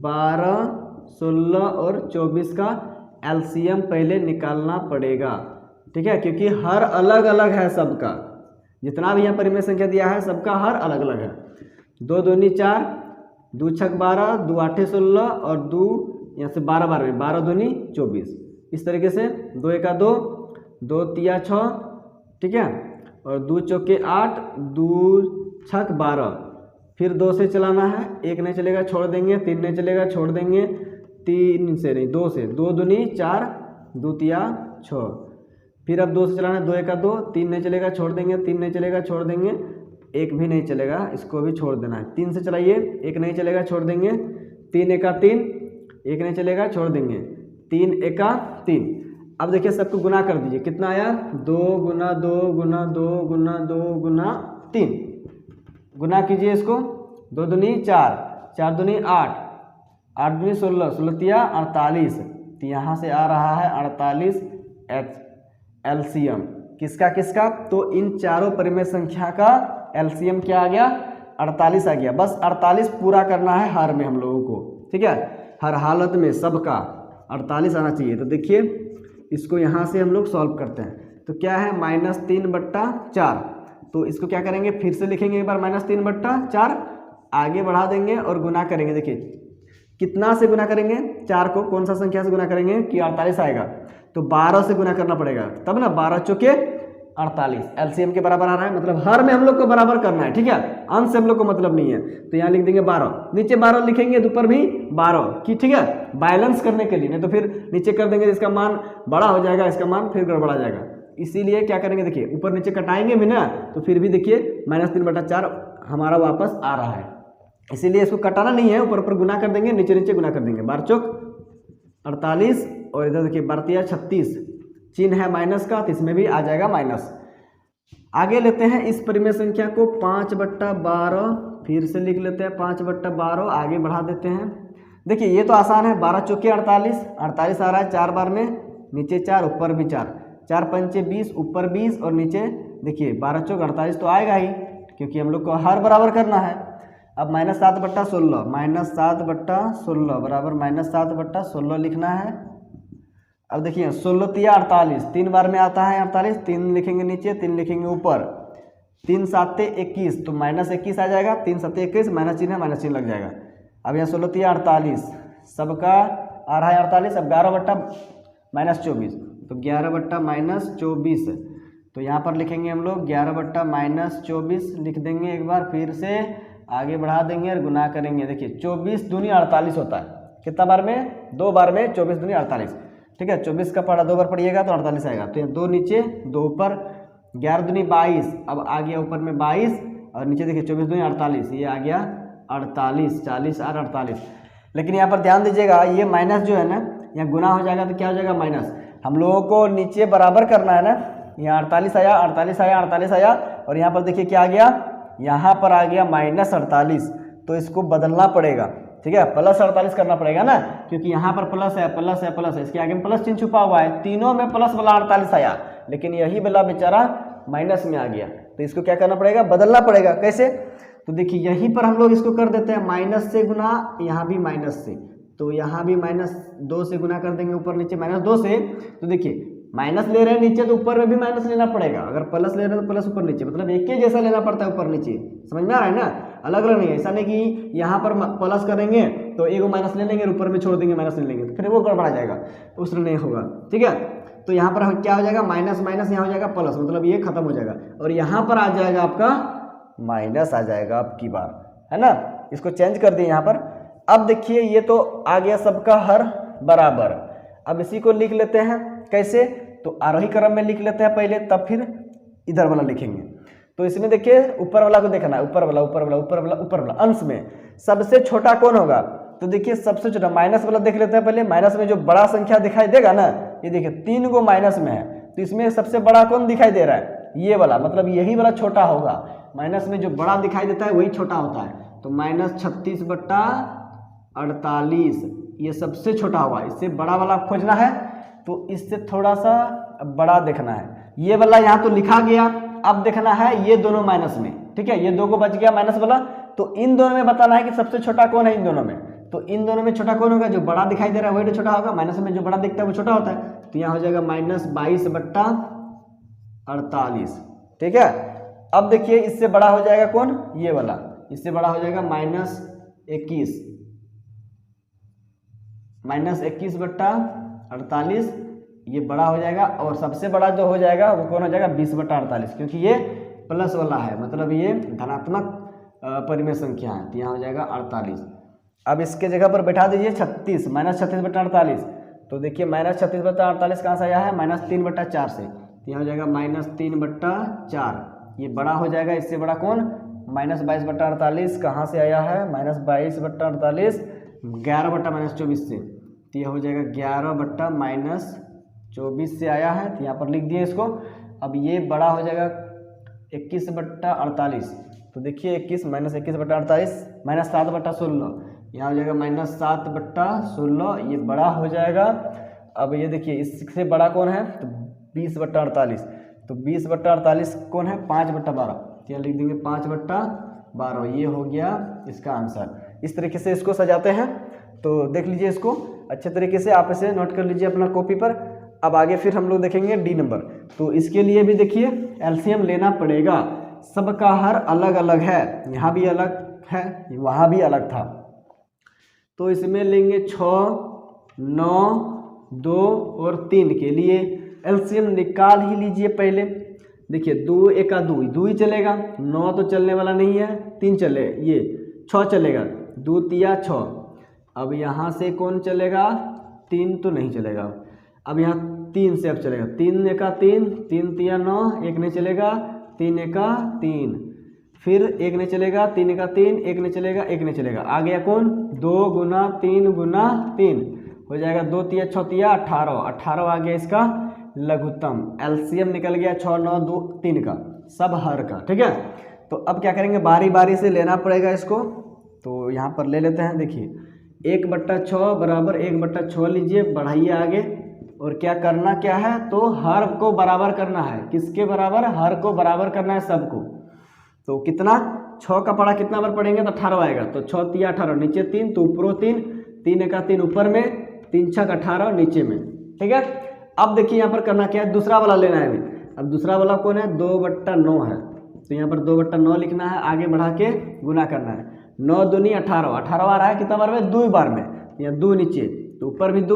12, 16 और 24 का एलसीएम पहले निकालना पड़ेगा, ठीक है, क्योंकि हर अलग अलग है सबका, जितना भी यहाँ परिमेय संख्या दिया है सबका हर अलग अलग है। 2 दूनी 4, 2 छक 12, 2 आठे 16 और 2 यहाँ से 12 12 में 12 दूनी 24, इस तरीके से 2 एका 2, 2 तिया 6, ठीक है, और 2 चौके 8, 2 छक 12, फिर 2 से चलाना है, 1 नहीं चलेगा छोड़ देंगे, 3 नहीं चलेगा छोड़ देंगे, 3 से नहीं 2 से, 2 दूनी 4, 2 तिया 6, फिर अब 2 से चलाना है, 2 एका 2, 3 नहीं चलेगा छोड़ देंगे, 3 नहीं चलेगा छोड़ देंगे, 1 भी नहीं चलेगा इसको भी छोड़ देना है, 3 से चलाइए, 1 नहीं चलेगा छोड़ देंगे, 3 एका 3, 1 नहीं चलेगा छोड़ देंगे, 3 एका 3। अब देखिए सबको गुना कर दीजिए, कितना आया 2 गुना 2 गुना 2 गुना 2 गुना 3, गुना कीजिए इसको, 2 दूनी 4, 4 दूनी 8, 8 दूनी 16, 16 तिया 48, तो यहाँ से आ रहा है 48 एलसीएम किसका किसका, तो इन चारों परिमेय संख्या का एलसीएम क्या आ गया 48 आ गया। बस 48 पूरा करना है हर में हम लोगों को, ठीक है, हर हालत में सबका 48 आना चाहिए। तो देखिए इसको यहाँ से हम लोग सॉल्व करते हैं, तो क्या है -3/4, तो इसको क्या करेंगे फिर से लिखेंगे एक बार -3/4, आगे बढ़ा देंगे और गुना करेंगे। देखिए कितना से गुना करेंगे, 4 को कौन सा संख्या से गुना करेंगे कि 48 आएगा, तो 12 से गुना करना पड़ेगा तब ना, 12 चौके 48 एलसीएम के बराबर आ रहा है, मतलब हर में हम लोग को बराबर करना है, ठीक है, अंश से हम लोग को मतलब नहीं है। तो यहाँ लिख देंगे 12, नीचे 12 लिखेंगे तो ऊपर भी 12 की, ठीक है, बैलेंस करने के लिए, नहीं तो फिर नीचे कर देंगे इसका मान बड़ा हो जाएगा, इसका मान फिर गड़बड़ा जाएगा, इसीलिए क्या करेंगे देखिए ऊपर नीचे कटाएंगे भी ना, तो फिर भी देखिए -3/4 हमारा वापस आ रहा है, इसीलिए इसको कटाना नहीं है, ऊपर ऊपर गुना कर देंगे, नीचे नीचे गुना कर देंगे, 12 चौक 48 और इधर देखिए 12 36, चिन्ह है माइनस का तो इसमें भी आ जाएगा माइनस। आगे लेते हैं इस परिमेय संख्या को 5/12, फिर से लिख लेते हैं 5/12, आगे बढ़ा देते हैं। देखिए ये तो आसान है, 12 चौके 48, 48 आ रहा है 4 बार में, नीचे 4 ऊपर भी 4, 4 पंचे 20 ऊपर 20 और नीचे देखिए 12 चौक 48 तो आएगा ही, क्योंकि हम लोग को हर बराबर करना है। अब -7/16, -7/16 बराबर -7/16 लिखना है। अब देखिए 16 तिया 48, 3 बार में आता है 48, 3 लिखेंगे नीचे, 3 लिखेंगे ऊपर, 3 7 21 तो -21 आ जाएगा, 3 7 21 माइनस चिन्ह है, माइनस चिन्ह लग जाएगा। अब यहाँ 16 तिया 48 सबका आ रहा है 48, अब 11/-24 तो 11/-24, तो यहाँ पर लिखेंगे हम लोग 11/-24 लिख देंगे, एक बार फिर से आगे बढ़ा देंगे और गुना करेंगे। देखिए 24 दूनी 48 होता है, कितना बार में 2 बार में, 24 दूनी 48, ठीक है, 24 का पढ़ा 2 बार पढ़िएगा तो 48 आएगा, तो 2 नीचे 2 ऊपर, 11 दूनी 22, अब आ गया ऊपर में 22 और नीचे देखिए 24 दूनी 48, ये आ गया 48, 40 और 48। लेकिन यहाँ पर ध्यान दीजिएगा ये माइनस जो है ना, यहाँ गुना हो जाएगा तो क्या हो जाएगा माइनस, हम लोगों को नीचे बराबर करना है ना, यहाँ 48 आया 48 आया 48 आया और यहाँ पर देखिए क्या आ गया, यहाँ पर आ गया -48, तो इसको बदलना पड़ेगा, ठीक है, +48 करना पड़ेगा ना, क्योंकि यहाँ पर प्लस है प्लस है प्लस है, इसके आगे में प्लस चिन्ह छुपा हुआ है, तीनों में प्लस वाला 48 आया, लेकिन यही वाला बेचारा माइनस में आ गया, तो इसको क्या करना पड़ेगा, बदलना पड़ेगा। कैसे, तो देखिए यहीं पर हम लोग इसको कर देते हैं माइनस से गुना, यहाँ भी माइनस से, तो यहाँ भी -2 से गुना कर देंगे, ऊपर नीचे -2 से, तो देखिए माइनस ले रहे हैं नीचे तो ऊपर में भी माइनस लेना पड़ेगा, अगर प्लस ले रहे हैं तो प्लस ऊपर नीचे, मतलब एक ही जैसा लेना पड़ता है ऊपर नीचे, समझ में आ रहा है ना, अलग अलग नहीं है, ऐसा नहीं कि यहाँ पर प्लस करेंगे तो एक माइनस ले लेंगे और ऊपर में छोड़ देंगे माइनस ले लेंगे, तो फिर वो गड़बड़ा जाएगा, उस तरह नहीं होगा, ठीक है। तो यहाँ पर क्या हो जाएगा माइनस माइनस, यहाँ हो जाएगा प्लस, मतलब ये खत्म हो जाएगा और यहाँ पर आ जाएगा आपका माइनस आ जाएगा अब की बार, है ना, इसको चेंज कर दिए यहाँ पर। अब देखिए ये तो आ गया सबका हर बराबर, अब इसी को लिख लेते हैं कैसे, तो आरोही क्रम में लिख लेते हैं पहले, तब फिर इधर वाला लिखेंगे। तो इसमें देखिए ऊपर वाला को देखना है, ऊपर वाला ऊपर वाला ऊपर वाला ऊपर वाला, अंश में सबसे छोटा कौन होगा, तो देखिए सबसे छोटा माइनस वाला देख लेते हैं पहले। माइनस में जो बड़ा संख्या दिखाई देगा ना, ये देखिए 3 को माइनस में है, तो इसमें सबसे बड़ा कौन दिखाई दे रहा है, ये वाला, मतलब यही वाला छोटा होगा। माइनस में जो बड़ा दिखाई देता है वही छोटा होता है, तो -36/, 48, ये सबसे छोटा हुआ, इससे बड़ा वाला खोजना है तो इससे थोड़ा सा बड़ा देखना है। ये वाला यहाँ तो लिखा गया, अब देखना है ये दोनों माइनस में, ठीक है, ये दो को बच गया माइनस वाला, तो इन दोनों में बताना है कि सबसे छोटा कौन है इन दोनों में। तो इन दोनों में छोटा कौन होगा, जो बड़ा दिखाई दे रहा है वही तो छोटा होगा, माइनस में जो बड़ा दिखता है वो छोटा होता है, तो यहाँ हो जाएगा -22/48, ठीक है। अब देखिए इससे बड़ा हो जाएगा कौन, ये वाला, इससे बड़ा हो जाएगा -21/48, ये बड़ा हो जाएगा, और सबसे बड़ा जो हो जाएगा वो कौन हो जाएगा 20/48, क्योंकि ये प्लस वाला है, मतलब ये धनात्मक परिमेय संख्या है, तो यहाँ हो जाएगा 48। अब इसके जगह पर बैठा दीजिए 36, -36/48, तो देखिए -36/48 कहाँ से आया है, -3/4 से, तो यहाँ हो जाएगा -3/4, ये बड़ा हो जाएगा, इससे बड़ा कौन, -22/48 कहाँ से आया है, -22/48 11/-24 से, तो यह हो जाएगा 11/-24 से आया है, तो यहाँ पर लिख दिए इसको। अब ये बड़ा हो जाएगा 21/48, तो देखिए 21/48 -7/16, यहाँ हो जाएगा -7/16, ये बड़ा हो जाएगा। अब ये देखिए इससे बड़ा कौन है, तो 20/48, तो 20/48 कौन है, 5/12, तो यहाँ लिख देंगे 5/12, ये हो गया इसका आंसर। इस तरीके से इसको सजाते हैं, तो देख लीजिए इसको अच्छे तरीके से, आप इसे नोट कर लीजिए अपना कॉपी पर। अब आगे फिर हम लोग देखेंगे डी नंबर, तो इसके लिए भी देखिए एलसीएम लेना पड़ेगा, सबका हर अलग अलग है, यहाँ भी अलग है वहाँ भी अलग था, तो इसमें लेंगे 6, 9, 2 और 3 के लिए एलसीएम निकाल ही लीजिए पहले। देखिए 2 एका 2 ही चलेगा, 9 तो चलने वाला नहीं है, 3 चले, ये 6 चलेगा, 2 तिया 6। अब यहाँ से कौन चलेगा, 3 तो नहीं चलेगा, अब यहाँ 3 से अब चलेगा, 3 एका 3, 3 तिया 9, एक नहीं चलेगा, 3 एका 3, फिर एक नहीं चलेगा, 3 एका 3, एक नहीं चलेगा, एक नहीं चलेगा, आ गया कौन, 2 गुना 3 गुना 3 हो जाएगा, 2 तिया 6 तिया 18, 18 आ गया इसका लघुत्तम। एलसीएम निकल गया 6, 9, 2, 3 का, सब हर का, ठीक है। तो अब क्या करेंगे, बारी बारी से लेना पड़ेगा इसको, तो यहाँ पर ले लेते हैं। देखिए 1/6 बराबर 1/6 लीजिए, बढ़ाइए आगे, और क्या करना क्या है, तो हर को बराबर करना है, किसके बराबर, हर को बराबर करना है सबको। तो कितना, 6 का पढ़ा कितना बार पढ़ेंगे तो 18 आएगा, तो 6 तिया 18, नीचे 3 तो ऊपर 3, 3 एका 3 ऊपर में, 3 छक 18 नीचे में, ठीक है। अब देखिए यहाँ पर करना क्या है, दूसरा वाला लेना है अभी। अब दूसरा वाला कौन है, 2/9 है, तो यहाँ पर 2/9 लिखना है, आगे बढ़ा के गुना करना है, 9 दूनी 18, 18 आ रहा है कितना बार में, 2 बार में, यहाँ 2 नीचे तो ऊपर भी 2,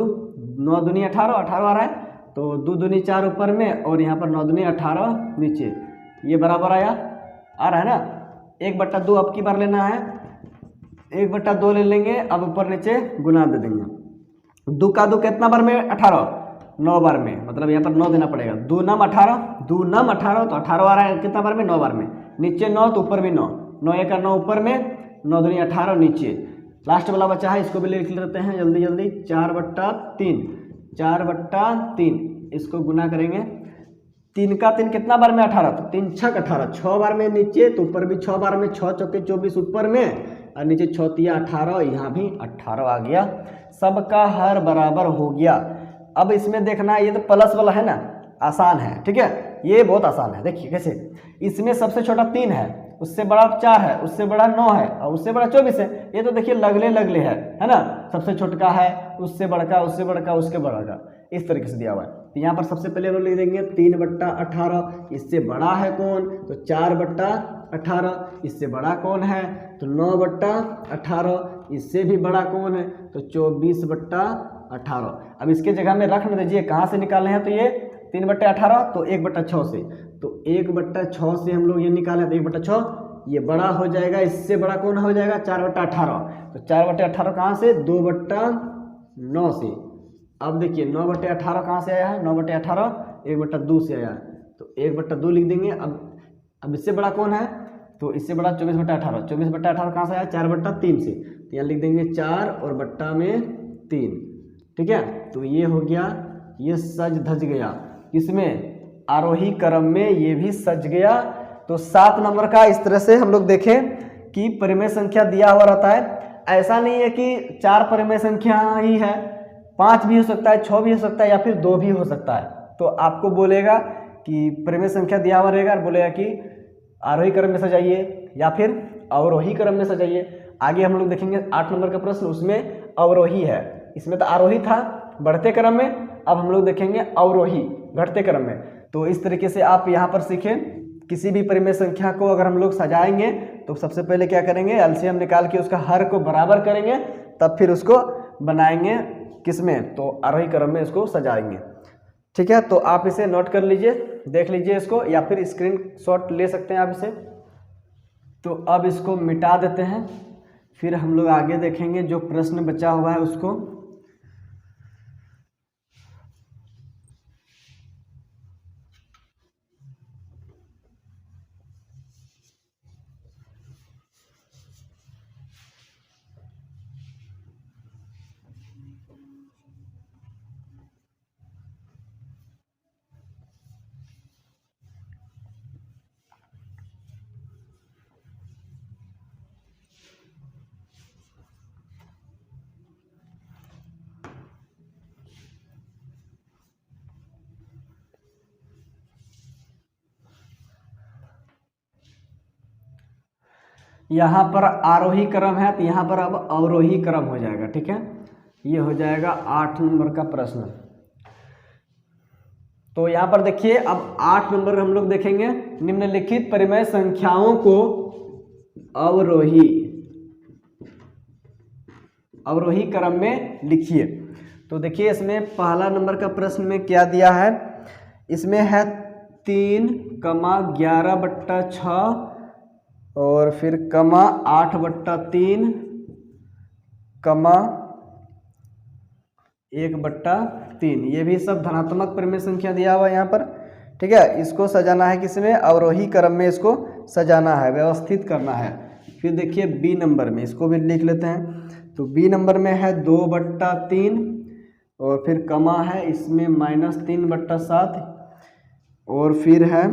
9 दूनी 18, 18 आ रहा है, तो 2 दूनी 4 ऊपर में, और यहाँ पर 9 दूनी 18 नीचे, ये बराबर आया, आ रहा है ना। 1/2 अब की बार लेना है, 1/2 ले लेंगे, अब ऊपर नीचे गुना दे देंगे, 2 का 2 कितना बार में, 18, 9 बार में, मतलब यहाँ पर 9 देना पड़ेगा, 2 नम 18, 2 नम 18, तो 18 आ रहा है कितना बार में, 9 बार में, नीचे 9 तो ऊपर भी 9, 9 एका 9 ऊपर में, 9 दूनी 18 नीचे। लास्ट वाला बचा है, इसको भी लिख लेते हैं जल्दी जल्दी, 4/3, 4/3, इसको गुना करेंगे, 3 का 3 कितना बार में, 18, तो 3 छक 18, 6 बार में नीचे तो ऊपर भी 6 बार में, 6 चौके 24 ऊपर में, और नीचे 6 तिया 18, यहाँ भी 18 आ गया, सबका हर बराबर हो गया। अब इसमें देखना, ये तो प्लस वाला है ना, आसान है, ठीक है, ये बहुत आसान है। देखिए कैसे, इसमें सबसे छोटा 3 है, उससे बड़ा 4 है, उससे बड़ा 9 है, और उससे बड़ा 24 है, ये तो देखिए लगले लगले है ना, सबसे छोटका है, उससे बड़का, उससे बड़का, उसके बड़का, इस तरीके से दिया हुआ है। तो यहाँ पर सबसे पहले हम लोग लिख देंगे 3/18, इससे बड़ा है कौन, तो 4/18, इससे बड़ा कौन है, तो 9/18, इससे भी बड़ा कौन है, तो 24/18। अब इसके जगह में रख दीजिए, कहाँ से निकाले हैं, तो ये 3/18, तो 1/6 से, तो 1/6 से हम लोग ये निकाले, तो 1/6 ये बड़ा हो जाएगा, इससे बड़ा कौन हो जाएगा, 4/18, तो 4/18 कहाँ से, 2/9 से। अब देखिए 9/18 कहाँ से आया है, 9/18 1/2 से आया है, तो 1/2 लिख देंगे। अब इससे बड़ा कौन है, तो इससे बड़ा 24/18, 24/18 कहाँ से आया, 4/3 से, तो यहाँ लिख देंगे 4 और बट्टा में 3, ठीक है। तो ये हो गया, ये सज धज गया, इसमें आरोही क्रम में ये भी सज गया। तो 7 नंबर का इस तरह से हम लोग देखें कि परिमेय संख्या दिया हुआ रहता है, ऐसा नहीं है कि 4 परिमेय संख्या ही है, 5 भी हो सकता है, 6 भी हो सकता है, या फिर 2 भी हो सकता है। तो आपको बोलेगा कि परिमेय संख्या दिया हुआ रहेगा और बोलेगा कि आरोही क्रम में सजाइए या फिर अवरोही क्रम में सजाइए। आगे हम लोग देखेंगे 8 नंबर का प्रश्न, उसमें अवरोही है, इसमें तो आरोही था बढ़ते क्रम में, अब हम लोग देखेंगे अवरोही घटते क्रम में। तो इस तरीके से आप यहाँ पर सीखें, किसी भी परिमेय संख्या को अगर हम लोग सजाएंगे तो सबसे पहले क्या करेंगे, एलसीएम निकाल के उसका हर को बराबर करेंगे, तब फिर उसको बनाएंगे किसमें, तो आरोही क्रम में इसको सजाएंगे। ठीक है, तो आप इसे नोट कर लीजिए, देख लीजिए इसको, या फिर स्क्रीनशॉट ले सकते हैं आप इसे। तो अब इसको मिटा देते हैं, फिर हम लोग आगे देखेंगे जो प्रश्न बचा हुआ है उसको। यहाँ पर आरोही क्रम है तो यहाँ पर अब अवरोही क्रम हो जाएगा। ठीक है, ये हो जाएगा 8 नंबर का प्रश्न। तो यहाँ पर देखिए, अब 8 नंबर हम लोग देखेंगे, निम्नलिखित परिमेय संख्याओं को अवरोही क्रम में लिखिए। तो देखिए इसमें पहला नंबर का प्रश्न में क्या दिया है, इसमें है 3,11/6 और फिर कमा 8/3 कमा 1/3, ये भी सब धनात्मक परिमेय संख्या दिया हुआ है यहाँ पर। ठीक है, इसको सजाना है किसमें, अवरोही क्रम में इसको सजाना है, व्यवस्थित करना है। फिर देखिए बी नंबर में, इसको भी लिख लेते हैं। तो बी नंबर में है 2/3 और फिर कमा है इसमें -3/7 और फिर है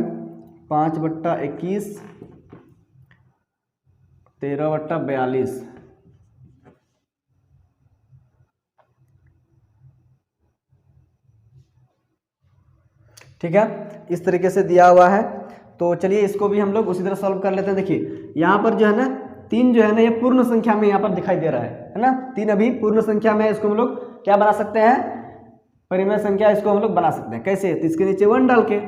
5/21 13/42। ठीक है, इस तरीके से दिया हुआ है। तो चलिए इसको भी हम लोग उसी तरह सॉल्व कर लेते हैं। देखिए यहाँ पर जो है ना 3 जो है ना, ये पूर्ण संख्या में यहाँ पर दिखाई दे रहा है ना, 3 अभी पूर्ण संख्या में, इसको हम लोग क्या बना सकते हैं, परिमेय संख्या, इसको हम लोग बना सकते हैं। कैसे, तो इसके नीचे 1 डाल के।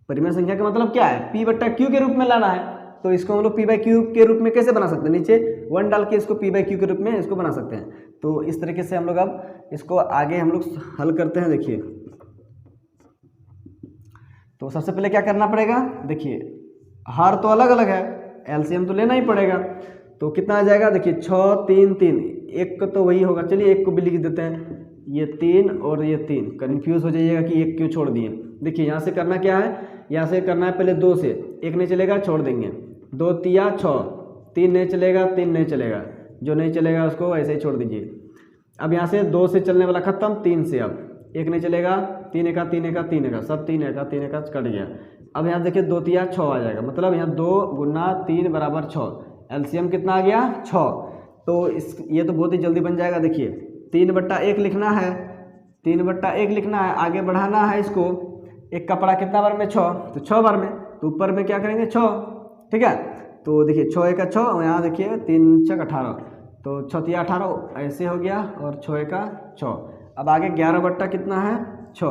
परिमेय संख्या का मतलब क्या है, P/Q के रूप में लाना है, तो इसको हम लोग P/Q के रूप में कैसे बना सकते हैं, नीचे 1 डाल के इसको P/Q के रूप में इसको बना सकते हैं। तो इस तरीके से हम लोग अब इसको आगे हम लोग हल करते हैं। देखिए तो सबसे पहले क्या करना पड़ेगा, देखिए हर तो अलग अलग है, एलसीएम तो लेना ही पड़ेगा। तो कितना आ जाएगा, देखिए 6 3 3, एक का तो वही होगा, चलिए एक को भी लिख देते हैं, ये 3 और ये 3, कन्फ्यूज हो जाइएगा कि एक क्यों छोड़ दिए। देखिए यहाँ से करना क्या है, यहाँ से करना है पहले 2 से, एक नहीं चलेगा छोड़ देंगे, 2 तिया 6, 3 नहीं चलेगा, 3 नहीं चलेगा, जो नहीं चलेगा उसको ऐसे ही छोड़ दीजिए। अब यहाँ से 2 से चलने वाला खत्म, 3 से अब एक नहीं चलेगा, 3 एका 3 एका 3 एका, सब 3 एका कट गया। अब यहाँ देखिए 2 तिया 6 आ जाएगा, मतलब यहाँ 2 × 3 = 6, एलसीएम कितना आ गया 6। तो ये तो बहुत ही जल्दी बन जाएगा। देखिए 3/1 लिखना है, 3/1 लिखना है, आगे बढ़ाना है इसको, एक का पड़ा कितना बार में 6, तो 6 बार में, तो ऊपर में क्या करेंगे 6। ठीक है, तो देखिए 6 एका 6, और यहाँ देखिए 3 × 18, तो 6 तिया 18 ऐसे हो गया, और 6 एका 6। अब आगे 11 कितना है 6,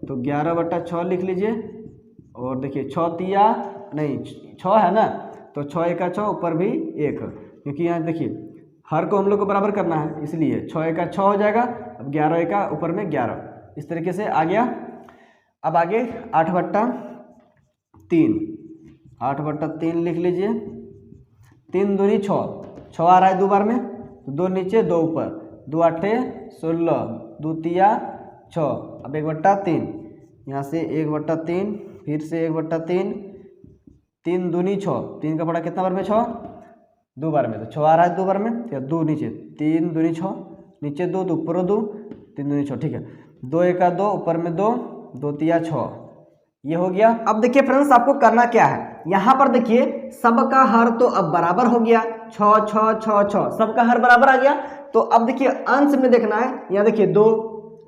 तो 11/6 लिख लीजिए, और देखिए 6 तिया नहीं 6 है ना, तो 6 एका 6, ऊपर भी 1, क्योंकि यहाँ देखिए हर को हम लोग को बराबर करना है, इसलिए 6 एका 6 हो जाएगा। अब 11 एका ऊपर में 11, इस तरीके से आ गया। अब आगे 8/3, 8/3 लिख लीजिए, 3 दूनी 6, 6 आ रहा है 2 बार में, 2 नीचे 2 ऊपर, 2 8 16, 2 तिया 6, अब 1/3, यहाँ से 1/3, फिर से 1/3, 3 दूनी 6, 3 का पड़ा कितना बार में 6, 2 बार में, तो 6 आ रहा है 2 बार में, या 2 नीचे, 3 दूनी 6, नीचे 2, ऊपर 2, 3 दूनी 6। ठीक है, 2 एका 2, ऊपर में 2, 2 तिया 6, ये हो गया। अब देखिए फ्रेंड्स आपको करना क्या है, यहाँ पर देखिए सबका हर तो अब बराबर हो गया, 6 6 6 6 सबका हर बराबर आ गया। तो अब देखिए अंश में देखना है, यहाँ देखिए 2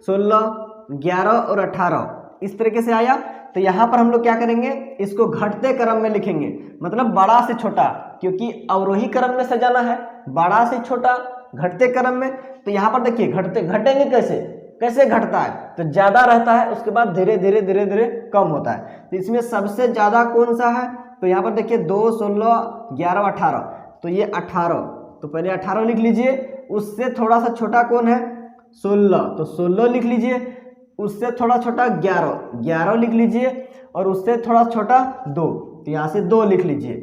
16 11 और 18 इस तरीके से आया। तो यहाँ पर हम लोग क्या करेंगे, इसको घटते क्रम में लिखेंगे, मतलब बड़ा से छोटा, क्योंकि अवरोही क्रम में सजाना है, बड़ा से छोटा घटते क्रम में। तो यहाँ पर देखिए घटेंगे कैसे, कैसे घटता है, तो ज्यादा रहता है उसके बाद धीरे धीरे धीरे धीरे कम होता है। तो इसमें सबसे ज्यादा कौन सा है, तो यहाँ पर देखिए 2 16 11 18, तो ये 18, तो पहले 18 लिख लीजिए। उससे थोड़ा सा छोटा कौन है, 16, तो 16 लिख लीजिए। उससे थोड़ा छोटा 11 लिख लीजिए, और उससे थोड़ा छोटा 2, तो यहाँ से 2 लिख लीजिए।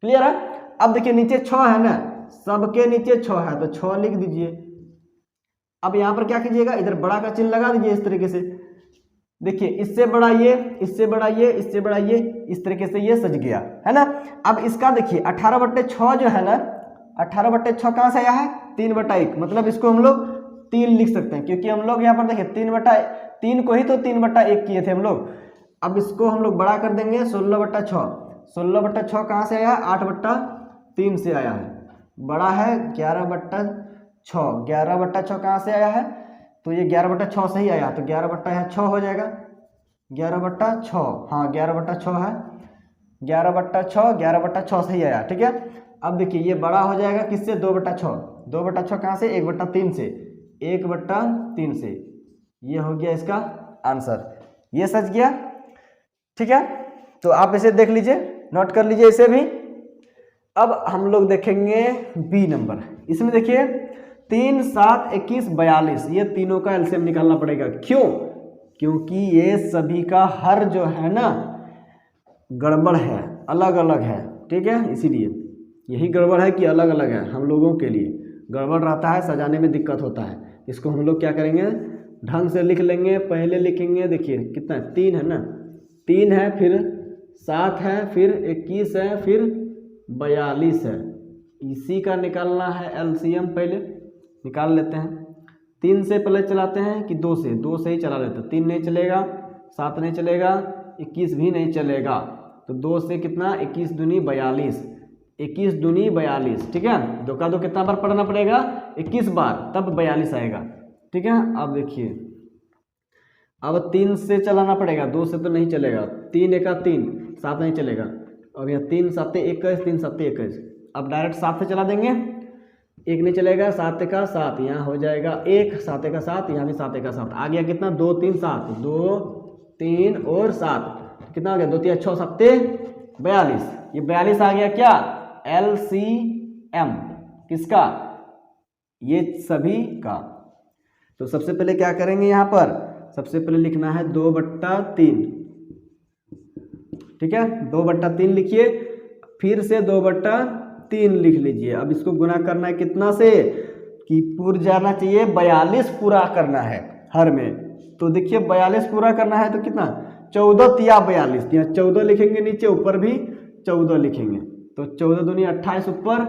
क्लियर है। अब देखिए नीचे 6 है ना, सबके नीचे 6 है तो 6 लिख दीजिए। अब यहाँ पर क्या कीजिएगा, इधर बड़ा का चिन्ह लगा दीजिए इस तरीके से। देखिए इससे बड़ा ये, इससे बड़ा ये, इससे बड़ा ये, इस तरीके से ये सज गया है ना। अब इसका देखिए 18/6 जो है ना, 18/6 कहाँ से आया है, 3/1, मतलब इसको हम लोग 3 लिख सकते हैं, क्योंकि हम लोग यहाँ पर देखिए 3 को ही तो 3/1 किए थे हम लोग। अब इसको हम लोग बड़ा कर देंगे, 16/6, 16/6 कहाँ से आया, 8/3 से आया है, बड़ा है 11/6, 11/6 कहाँ से आया है, तो ये 11/6 से ही आया, तो 11/6 हो जाएगा, 11/6, हाँ 11/6 है, 11/6 से ही आया, ठीक है। अब देखिए ये बड़ा हो जाएगा किससे, 2/6, 2/6 कहाँ से, 1/3 से, 1/3 से, ये हो गया इसका आंसर, ये सच गया, ठीक है। तो आप इसे देख लीजिए, नोट कर लीजिए इसे भी। अब हम लोग देखेंगे बी नंबर, इसमें देखिए 3 7 21 42, ये तीनों का एलसीएम निकालना पड़ेगा। क्यों, क्योंकि ये सभी का हर जो है ना गड़बड़ है, अलग अलग है, ठीक है, इसीलिए यही गड़बड़ है कि अलग अलग है, हम लोगों के लिए गड़बड़ रहता है, सजाने में दिक्कत होता है। इसको हम लोग क्या करेंगे, ढंग से लिख लेंगे। पहले लिखेंगे, देखिए कितना है, 3 है ना, 3 है, फिर 7 है, फिर 21 है, फिर 42 है, इसी का निकालना है एलसीएम। पहले निकाल लेते हैं, 3 से पहले चलाते हैं कि 2 से ही चला लेते हैं। 3 नहीं चलेगा, 7 नहीं चलेगा, 21 भी नहीं चलेगा, तो 2 से कितना, 21 दूनी 42, 21 दूनी 42, ठीक है। 2 का 2 कितना बार पढ़ना पड़ेगा, 21 बार, तब 42 आएगा, ठीक है। अब देखिए अब 3 से चलाना पड़ेगा, 2 से तो नहीं चलेगा, 3 1 3, 7 नहीं चलेगा। अब यहाँ 3 7 21, 3 7 21, अब डायरेक्ट 7 से चला देंगे, 1 नहीं चलेगा, 7 1 7, यहाँ हो जाएगा 1, 7 1 7, यहाँ भी 7 1 7, आ गया कितना, 2 3 7, 2 3 और 7, कितना हो गया, 2 3 6 7 42, ये 42 आ गया क्या, LCM किसका, ये सभी का। तो सबसे पहले क्या करेंगे, यहाँ पर सबसे पहले लिखना है 2/3, ठीक है, 2/3 लिखिए, फिर से 2/3 लिख लीजिए। अब इसको गुना करना है कितना से, कि पूरा जाना चाहिए, 42 पूरा करना है हर में। तो देखिए 42 पूरा करना है तो कितना, 14 तिया 42, यहाँ 14 लिखेंगे नीचे, ऊपर भी 14 लिखेंगे, तो 14 दूनी 28 ऊपर,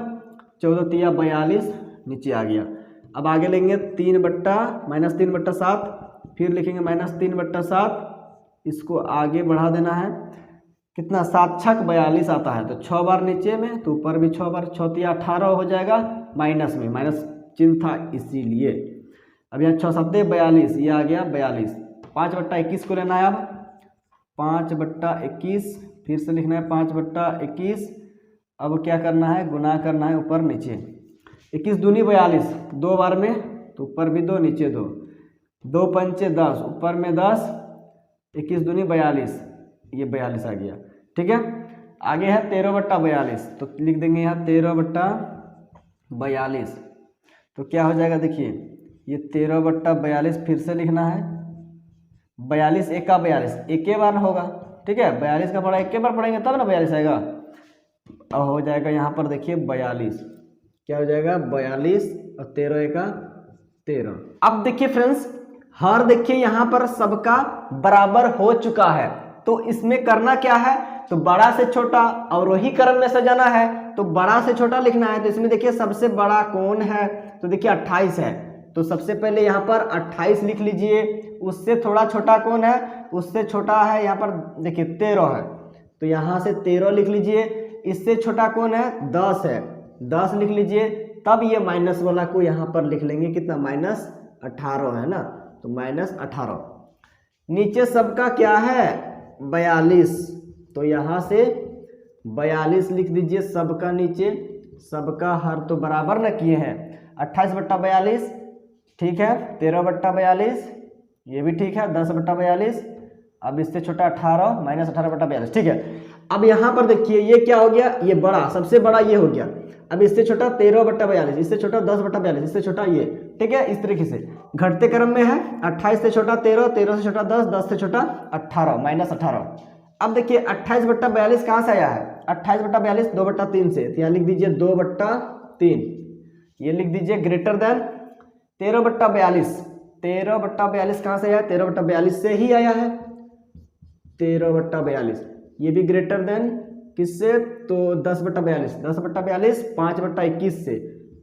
14 तिया 42 नीचे आ गया। अब आगे लेंगे -3/7, फिर लिखेंगे -3/7, इसको आगे बढ़ा देना है, कितना, 7 छक 42 आता है, तो 6 बार नीचे में, तो ऊपर भी 6 बार, 6 तिया 18 हो जाएगा, माइनस में, माइनस चिन्ह था इसीलिए। अब यहाँ 6 7 42, ये आ गया 42, 5/21 को लेना है। अब 5/21, फिर से लिखना है 5/21। अब क्या करना है, गुना करना है ऊपर नीचे, 21 दूनी 42, 2 बार में, तो ऊपर भी 2 नीचे 2, 2 पंचे 10, ऊपर में 10, 21 दूनी 42, ये 42 आ गया, ठीक है। आगे है 13/42, तो लिख देंगे यहाँ 13/42, तो क्या हो जाएगा, देखिए ये 13/42 फिर से लिखना है, 42 1 का 42, एक ही बार होगा, ठीक है, 42 का पढ़ा एक ही बार पढ़ेंगे तब ना 42 आएगा। अब हो जाएगा यहाँ पर देखिए 42, क्या हो जाएगा 42 और 13 1 13। अब देखिए फ्रेंड्स, हर देखिए यहाँ पर सबका बराबर हो चुका है, तो इसमें करना क्या है, तो बड़ा से छोटा अवरोही क्रम में सजाना है, तो बड़ा से छोटा लिखना है। तो इसमें देखिए सबसे बड़ा कौन है, तो देखिए 28 है, तो सबसे पहले यहाँ पर 28 लिख लीजिए। उससे थोड़ा छोटा कौन है? उससे छोटा है यहाँ पर देखिए 13 है, तो यहाँ से 13 लिख लीजिए। इससे छोटा कौन है? 10 है, 10 लिख लीजिए। तब ये माइनस वाला को यहाँ पर लिख लेंगे, कितना? -18 है ना, तो -18। नीचे सबका क्या है? 42, तो यहाँ से 42 लिख दीजिए सबका नीचे। सबका हर तो बराबर न किए हैं, 28/42 ठीक है, 13/42 ये भी ठीक है, 10/42। अब इससे छोटा 18 -18/42 ठीक है। अब यहाँ पर देखिए ये क्या हो गया? ये बड़ा, सबसे बड़ा ये हो गया। अब इससे छोटा 13/42, इससे छोटा 10/42, इससे छोटा ये, ठीक है। इस तरीके से घटते क्रम में है, 28 से छोटा 13, 13 से छोटा 10, 10 से छोटा 18 -18। अब देखिए 28/42 कहाँ से आया है? 28/42 2/3 से, तो यहाँ लिख दीजिए 2/3। ये लिख दीजिए ग्रेटर देन 13/42। 13/42 कहाँ से आया? 13/42 से ही आया है, 13/42। ये भी ग्रेटर देन किससे? तो 10/42, 10/42 5/21 से,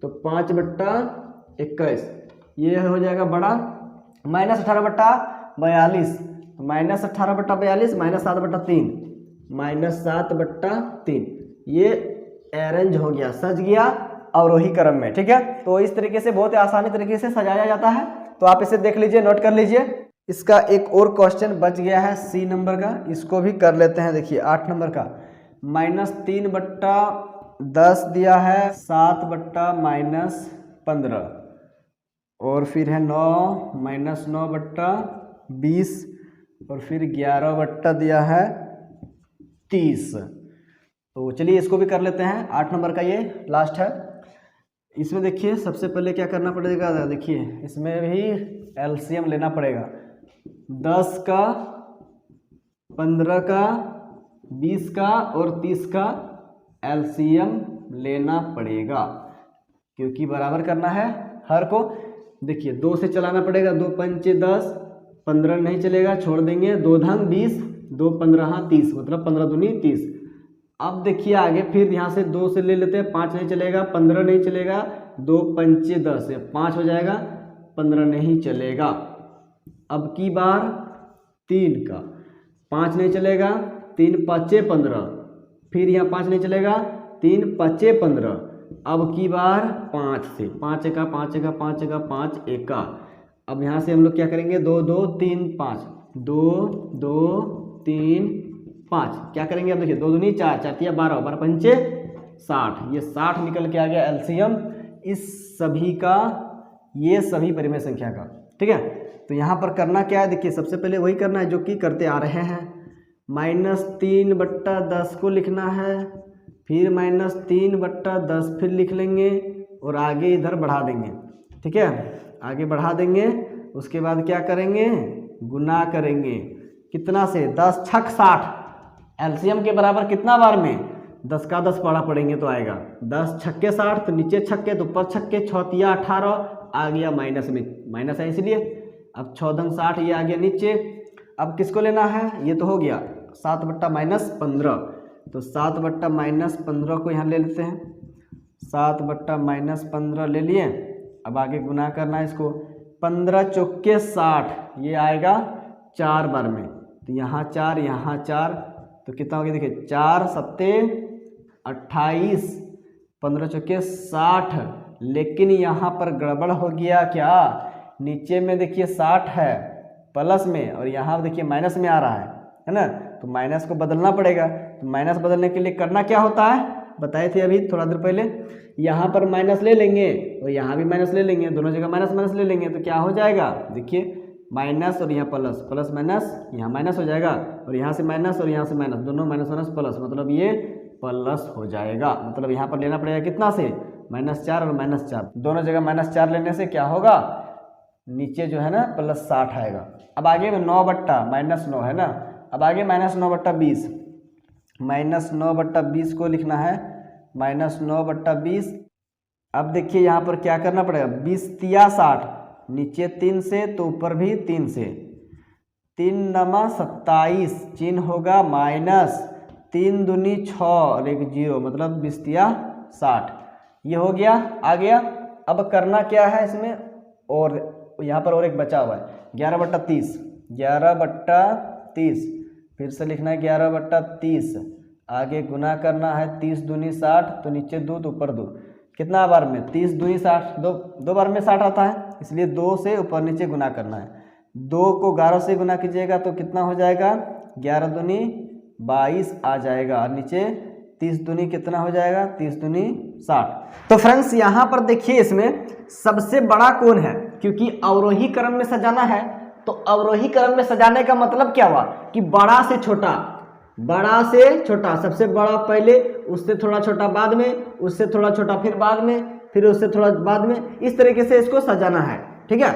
तो 5/21 ये हो जाएगा बड़ा। -18/42, तो -18/42 -7/3, -7/3 ये अरेंज हो गया, सज गया अवरोही क्रम में, ठीक है। तो इस तरीके से बहुत ही आसानी तरीके से सजाया जाता है। तो आप इसे देख लीजिए, नोट कर लीजिए। इसका एक और क्वेश्चन बच गया है सी नंबर का, इसको भी कर लेते हैं। देखिए 8 नंबर का -3/10 दिया है, 7/-15 और फिर है 9 -9/20 और फिर 11 दिया है 30। तो चलिए इसको भी कर लेते हैं। 8 नंबर का ये लास्ट है। इसमें देखिए सबसे पहले क्या करना पड़ेगा? देखिए इसमें भी एलसीएम लेना पड़ेगा। 10 का, 15 का, 20 का और 30 का एलसीएम लेना पड़ेगा, क्योंकि बराबर करना है हर को। देखिए 2 से चलाना पड़ेगा, 2 पंचे 10, 15 नहीं चलेगा, छोड़ देंगे। 2 धन 20, 2 15 30, मतलब 15 दूनी 30। अब देखिए आगे फिर यहाँ से 2 से ले लेते हैं, 5 नहीं चलेगा, 15 नहीं चलेगा, 2 पंचे 10 है, 5 हो जाएगा, 15 नहीं चलेगा। अब की बार 3 का, 5 नहीं चलेगा, 3 5 15, फिर यहाँ 5 नहीं चलेगा, 3 5 15। अब की बार 5 से, 5 का 5 का 5 का 5 1 का। अब यहाँ से हम लोग क्या करेंगे? 2 2 3 5, 2 2 3 5 क्या करेंगे? अब देखिए 2 दूनी 4, 4 तिया 12, 12 पंचे 60। ये 60 निकल के आ गया एलसीएम इस सभी का, ये सभी परिमेय संख्या का, ठीक है। तो यहाँ पर करना क्या है? देखिए सबसे पहले वही करना है जो कि करते आ रहे हैं। -3/10 को लिखना है, फिर -3/10 फिर लिख लेंगे और आगे इधर बढ़ा देंगे, ठीक है। आगे बढ़ा देंगे, उसके बाद क्या करेंगे? गुना करेंगे। कितना से? 10 छक 60। एलसीएम के बराबर कितना बार में? 10 का 10 पढ़ा पड़ेंगे तो आएगा 10 छक्के 60, तो नीचे छक्के तो ऊपर छक्के, 6 तिया 18 आ गया माइनस में, माइनस है इसलिए। अब 6 धन 60 ये आ गया नीचे। अब किसको लेना है? ये तो हो गया 7/-15, तो 7/-15 को यहाँ ले लेते हैं। 7/-15 ले लिए। अब आगे गुना करना है इसको। 15 चौके 60 ये आएगा 4 बार में, तो यहाँ 4 यहाँ 4, तो कितना हो गया? देखिए 4 7 28, 15 चौके 60। लेकिन यहाँ पर गड़बड़ हो गया क्या? नीचे में देखिए 60 है प्लस में और यहाँ देखिए माइनस में आ रहा है ना, तो माइनस को बदलना पड़ेगा। तो माइनस बदलने के लिए करना क्या होता है? बताए थे अभी थोड़ा देर पहले। यहाँ पर माइनस ले लेंगे और यहाँ भी माइनस ले लेंगे, दोनों जगह माइनस माइनस ले लेंगे, तो क्या हो जाएगा? देखिए माइनस और यहाँ प्लस, प्लस माइनस यहाँ माइनस हो जाएगा, और यहाँ से माइनस और यहाँ से माइनस, दोनों माइनस माइनस प्लस, मतलब ये प्लस हो जाएगा। मतलब यहाँ पर लेना पड़ेगा कितना से? -4 और -4, दोनों जगह -4 लेने से क्या होगा? नीचे जो है ना +60 आएगा। अब आगे में 9/-9 है ना। अब आगे -9/20, -9/20 को लिखना है, -9/20। अब देखिए यहाँ पर क्या करना पड़ेगा? 20 तिया 60, नीचे 3 से तो ऊपर भी 3 से, 3 9 27, चिन्ह होगा माइनस, 3 दूनी 6 और 1 0, मतलब 20 तिया 60। ये हो गया, आ गया। अब करना क्या है इसमें? और यहाँ पर और एक बचा हुआ है 11/30, 11/30, फिर से लिखना है 11/30, आगे गुना करना है 30 दूनी 60, तो नीचे 2 तो ऊपर 2, कितना बार में 30 दूनी 60, दो बार में 60 आता है, इसलिए 2 से ऊपर नीचे गुना करना है। 2 को 11 से गुना कीजिएगा तो कितना हो जाएगा, 11 दूनी 22 आ जाएगा, और नीचे 30 दूनी कितना हो जाएगा, 30 दूनी 60। तो फ्रेंड्स यहाँ पर देखिए इसमें सबसे बड़ा कौन है, क्योंकि अवरोही क्रम में सजाना है, तो अवरोही क्रम में सजाने का मतलब क्या हुआ कि बड़ा से छोटा, बड़ा से छोटा, सबसे बड़ा पहले, उससे थोड़ा छोटा बाद में, उससे थोड़ा छोटा फिर बाद में, फिर उससे थोड़ा बाद में, इस तरीके से इसको सजाना है। ठीक है,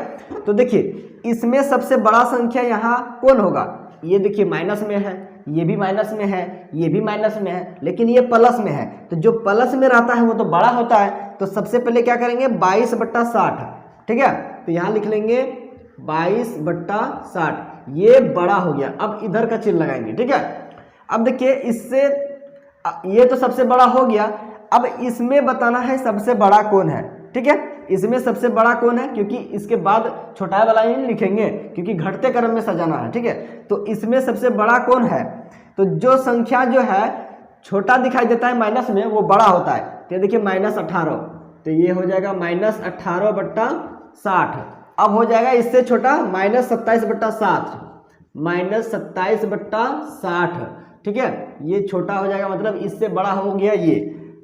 तो देखिए इसमें सबसे बड़ा संख्या यहाँ कौन होगा, ये देखिए माइनस में है, ये भी माइनस में है, ये भी माइनस में है, लेकिन ये प्लस में है, तो जो प्लस में रहता है वो तो बड़ा होता है। तो सबसे पहले क्या करेंगे 22/60, ठीक है, तो यहाँ लिख लेंगे 22/60, ये बड़ा हो गया। अब इधर का चिन्ह लगाएंगे। ठीक है, अब देखिए इससे ये तो सबसे बड़ा हो गया, अब इसमें बताना है सबसे बड़ा कौन है। ठीक है, इसमें सबसे बड़ा कौन है, क्योंकि इसके बाद छोटा वाला ही लिखेंगे क्योंकि घटते क्रम में सजाना है। ठीक है, तो इसमें सबसे बड़ा कौन है, तो जो संख्या जो है छोटा दिखाई देता है माइनस में वो बड़ा होता है। तो देखिए -18, तो ये हो जाएगा -18/60। अब हो जाएगा इससे छोटा -27/60, -27/60। ठीक है, ये छोटा हो जाएगा, मतलब इससे बड़ा हो गया ये।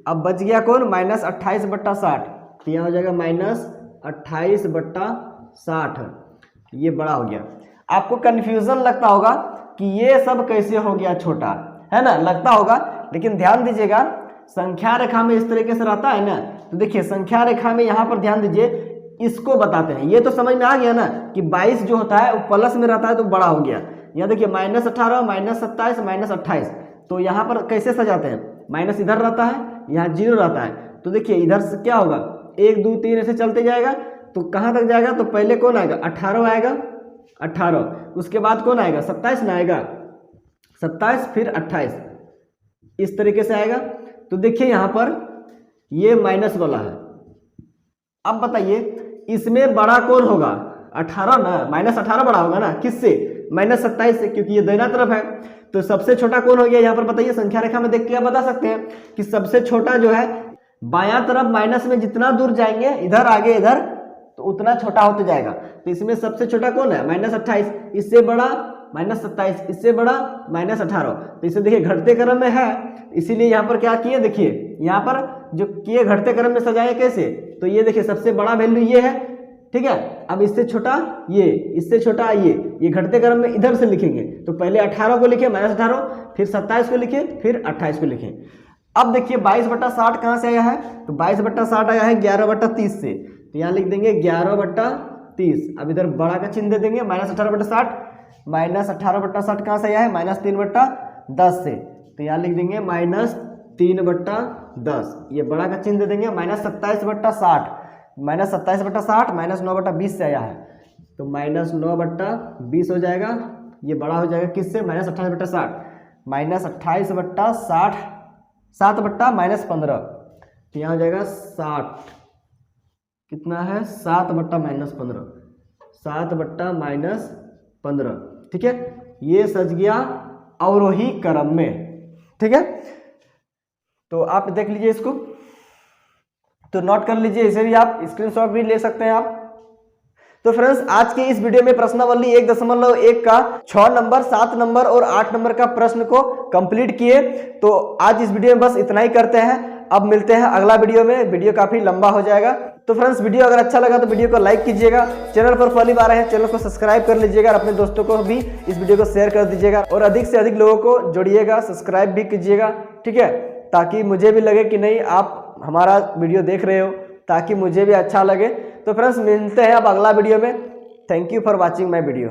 अब बच गया कौन, -28/60, तो यह हो जाएगा -28/60, ये बड़ा हो गया। आपको कन्फ्यूजन लगता होगा कि ये सब कैसे हो गया छोटा, है ना, लगता होगा, लेकिन ध्यान दीजिएगा संख्या रेखा में इस तरीके से रहता है ना। तो देखिए संख्या रेखा में यहाँ पर ध्यान दीजिए, इसको बताते हैं। ये तो समझ में आ गया ना कि 22 जो होता है वो प्लस में रहता है तो बड़ा हो गया। यहाँ देखिए -18, -27, -28, तो यहाँ पर कैसे सजाते हैं, माइनस इधर रहता है, यहाँ 0 रहता है, तो देखिए इधर से क्या होगा 1 2 3 ऐसे चलते जाएगा, तो कहाँ तक जाएगा, तो पहले कौन आएगा 18 आएगा, 18, उसके बाद कौन आएगा 27 ना आएगा, 27 फिर 28, इस तरीके से आएगा। तो देखिए यहाँ पर ये माइनस वाला है। अब बताइए इसमें बड़ा कौन होगा, 18 ना, -18 बड़ा होगा ना, किससे, -27 से, क्योंकि ये दाहिना तरफ है। तो सबसे छोटा कौन हो गया यहाँ पर बताइए, संख्या रेखा में देख के आप बता सकते हैं कि सबसे छोटा जो है बायां तरफ माइनस में जितना दूर जाएंगे इधर आगे इधर, तो उतना छोटा होते जाएगा। तो इसमें सबसे छोटा कौन है -28, इससे बड़ा -27, इससे बड़ा -18। तो इसे देखिए घटते क्रम में है, इसीलिए यहाँ पर क्या किए, देखिए यहाँ पर जो किए घटते क्रम में सजाए कैसे, तो ये देखिए सबसे बड़ा वैल्यू ये है। ठीक है, अब इससे छोटा ये, इससे छोटा ये घटते क्रम में इधर से लिखेंगे। तो पहले 18 को लिखे -18, फिर 27 को लिखे, फिर 28 को लिखे। अब देखिए 22/60 कहाँ से आया है, तो 22/60 आया है 11/30 से, तो यहाँ लिख देंगे 11/30। अब इधर बड़ा का चिन्ह दे देंगे, -18/60, -18/60 कहाँ से आया है, -3/10 से, तो यहाँ लिख देंगे -3/10, ये बड़ा का चिन्ह दे देंगे। -27/60, -27/60 -9/20 से आया है, तो -9/20 हो जाएगा, ये बड़ा हो जाएगा किससे, -28/60, -28/60, 7/-15, तो यहाँ हो जाएगा 60, कितना है 7/-15, 7/-15। ठीक है, ये सज गया अवरोही क्रम में। ठीक है, तो आप देख लीजिए इसको, तो नोट कर लीजिए, इसे भी आप स्क्रीनशॉट भी ले सकते हैं आप। तो फ्रेंड्स आज के इस वीडियो में प्रश्नावली 1.1 का 6 नंबर, 7 नंबर और 8 नंबर का प्रश्न को कंप्लीट किए। तो आज इस वीडियो में बस इतना ही करते हैं, अब मिलते हैं अगला वीडियो में, वीडियो काफी लंबा हो जाएगा। तो फ्रेंड्स वीडियो अगर अच्छा लगा तो वीडियो को लाइक कीजिएगा, चैनल पर पहली बार है चैनल को सब्सक्राइब कर लीजिएगा, और अपने दोस्तों को भी इस वीडियो को शेयर कर दीजिएगा, और अधिक से अधिक लोगों को जोड़िएगा, सब्सक्राइब भी कीजिएगा। ठीक है, ताकि मुझे भी लगे कि नहीं आप हमारा वीडियो देख रहे हो, ताकि मुझे भी अच्छा लगे। तो फ्रेंड्स मिलते हैं अब अगला वीडियो में। Thank you for watching my video.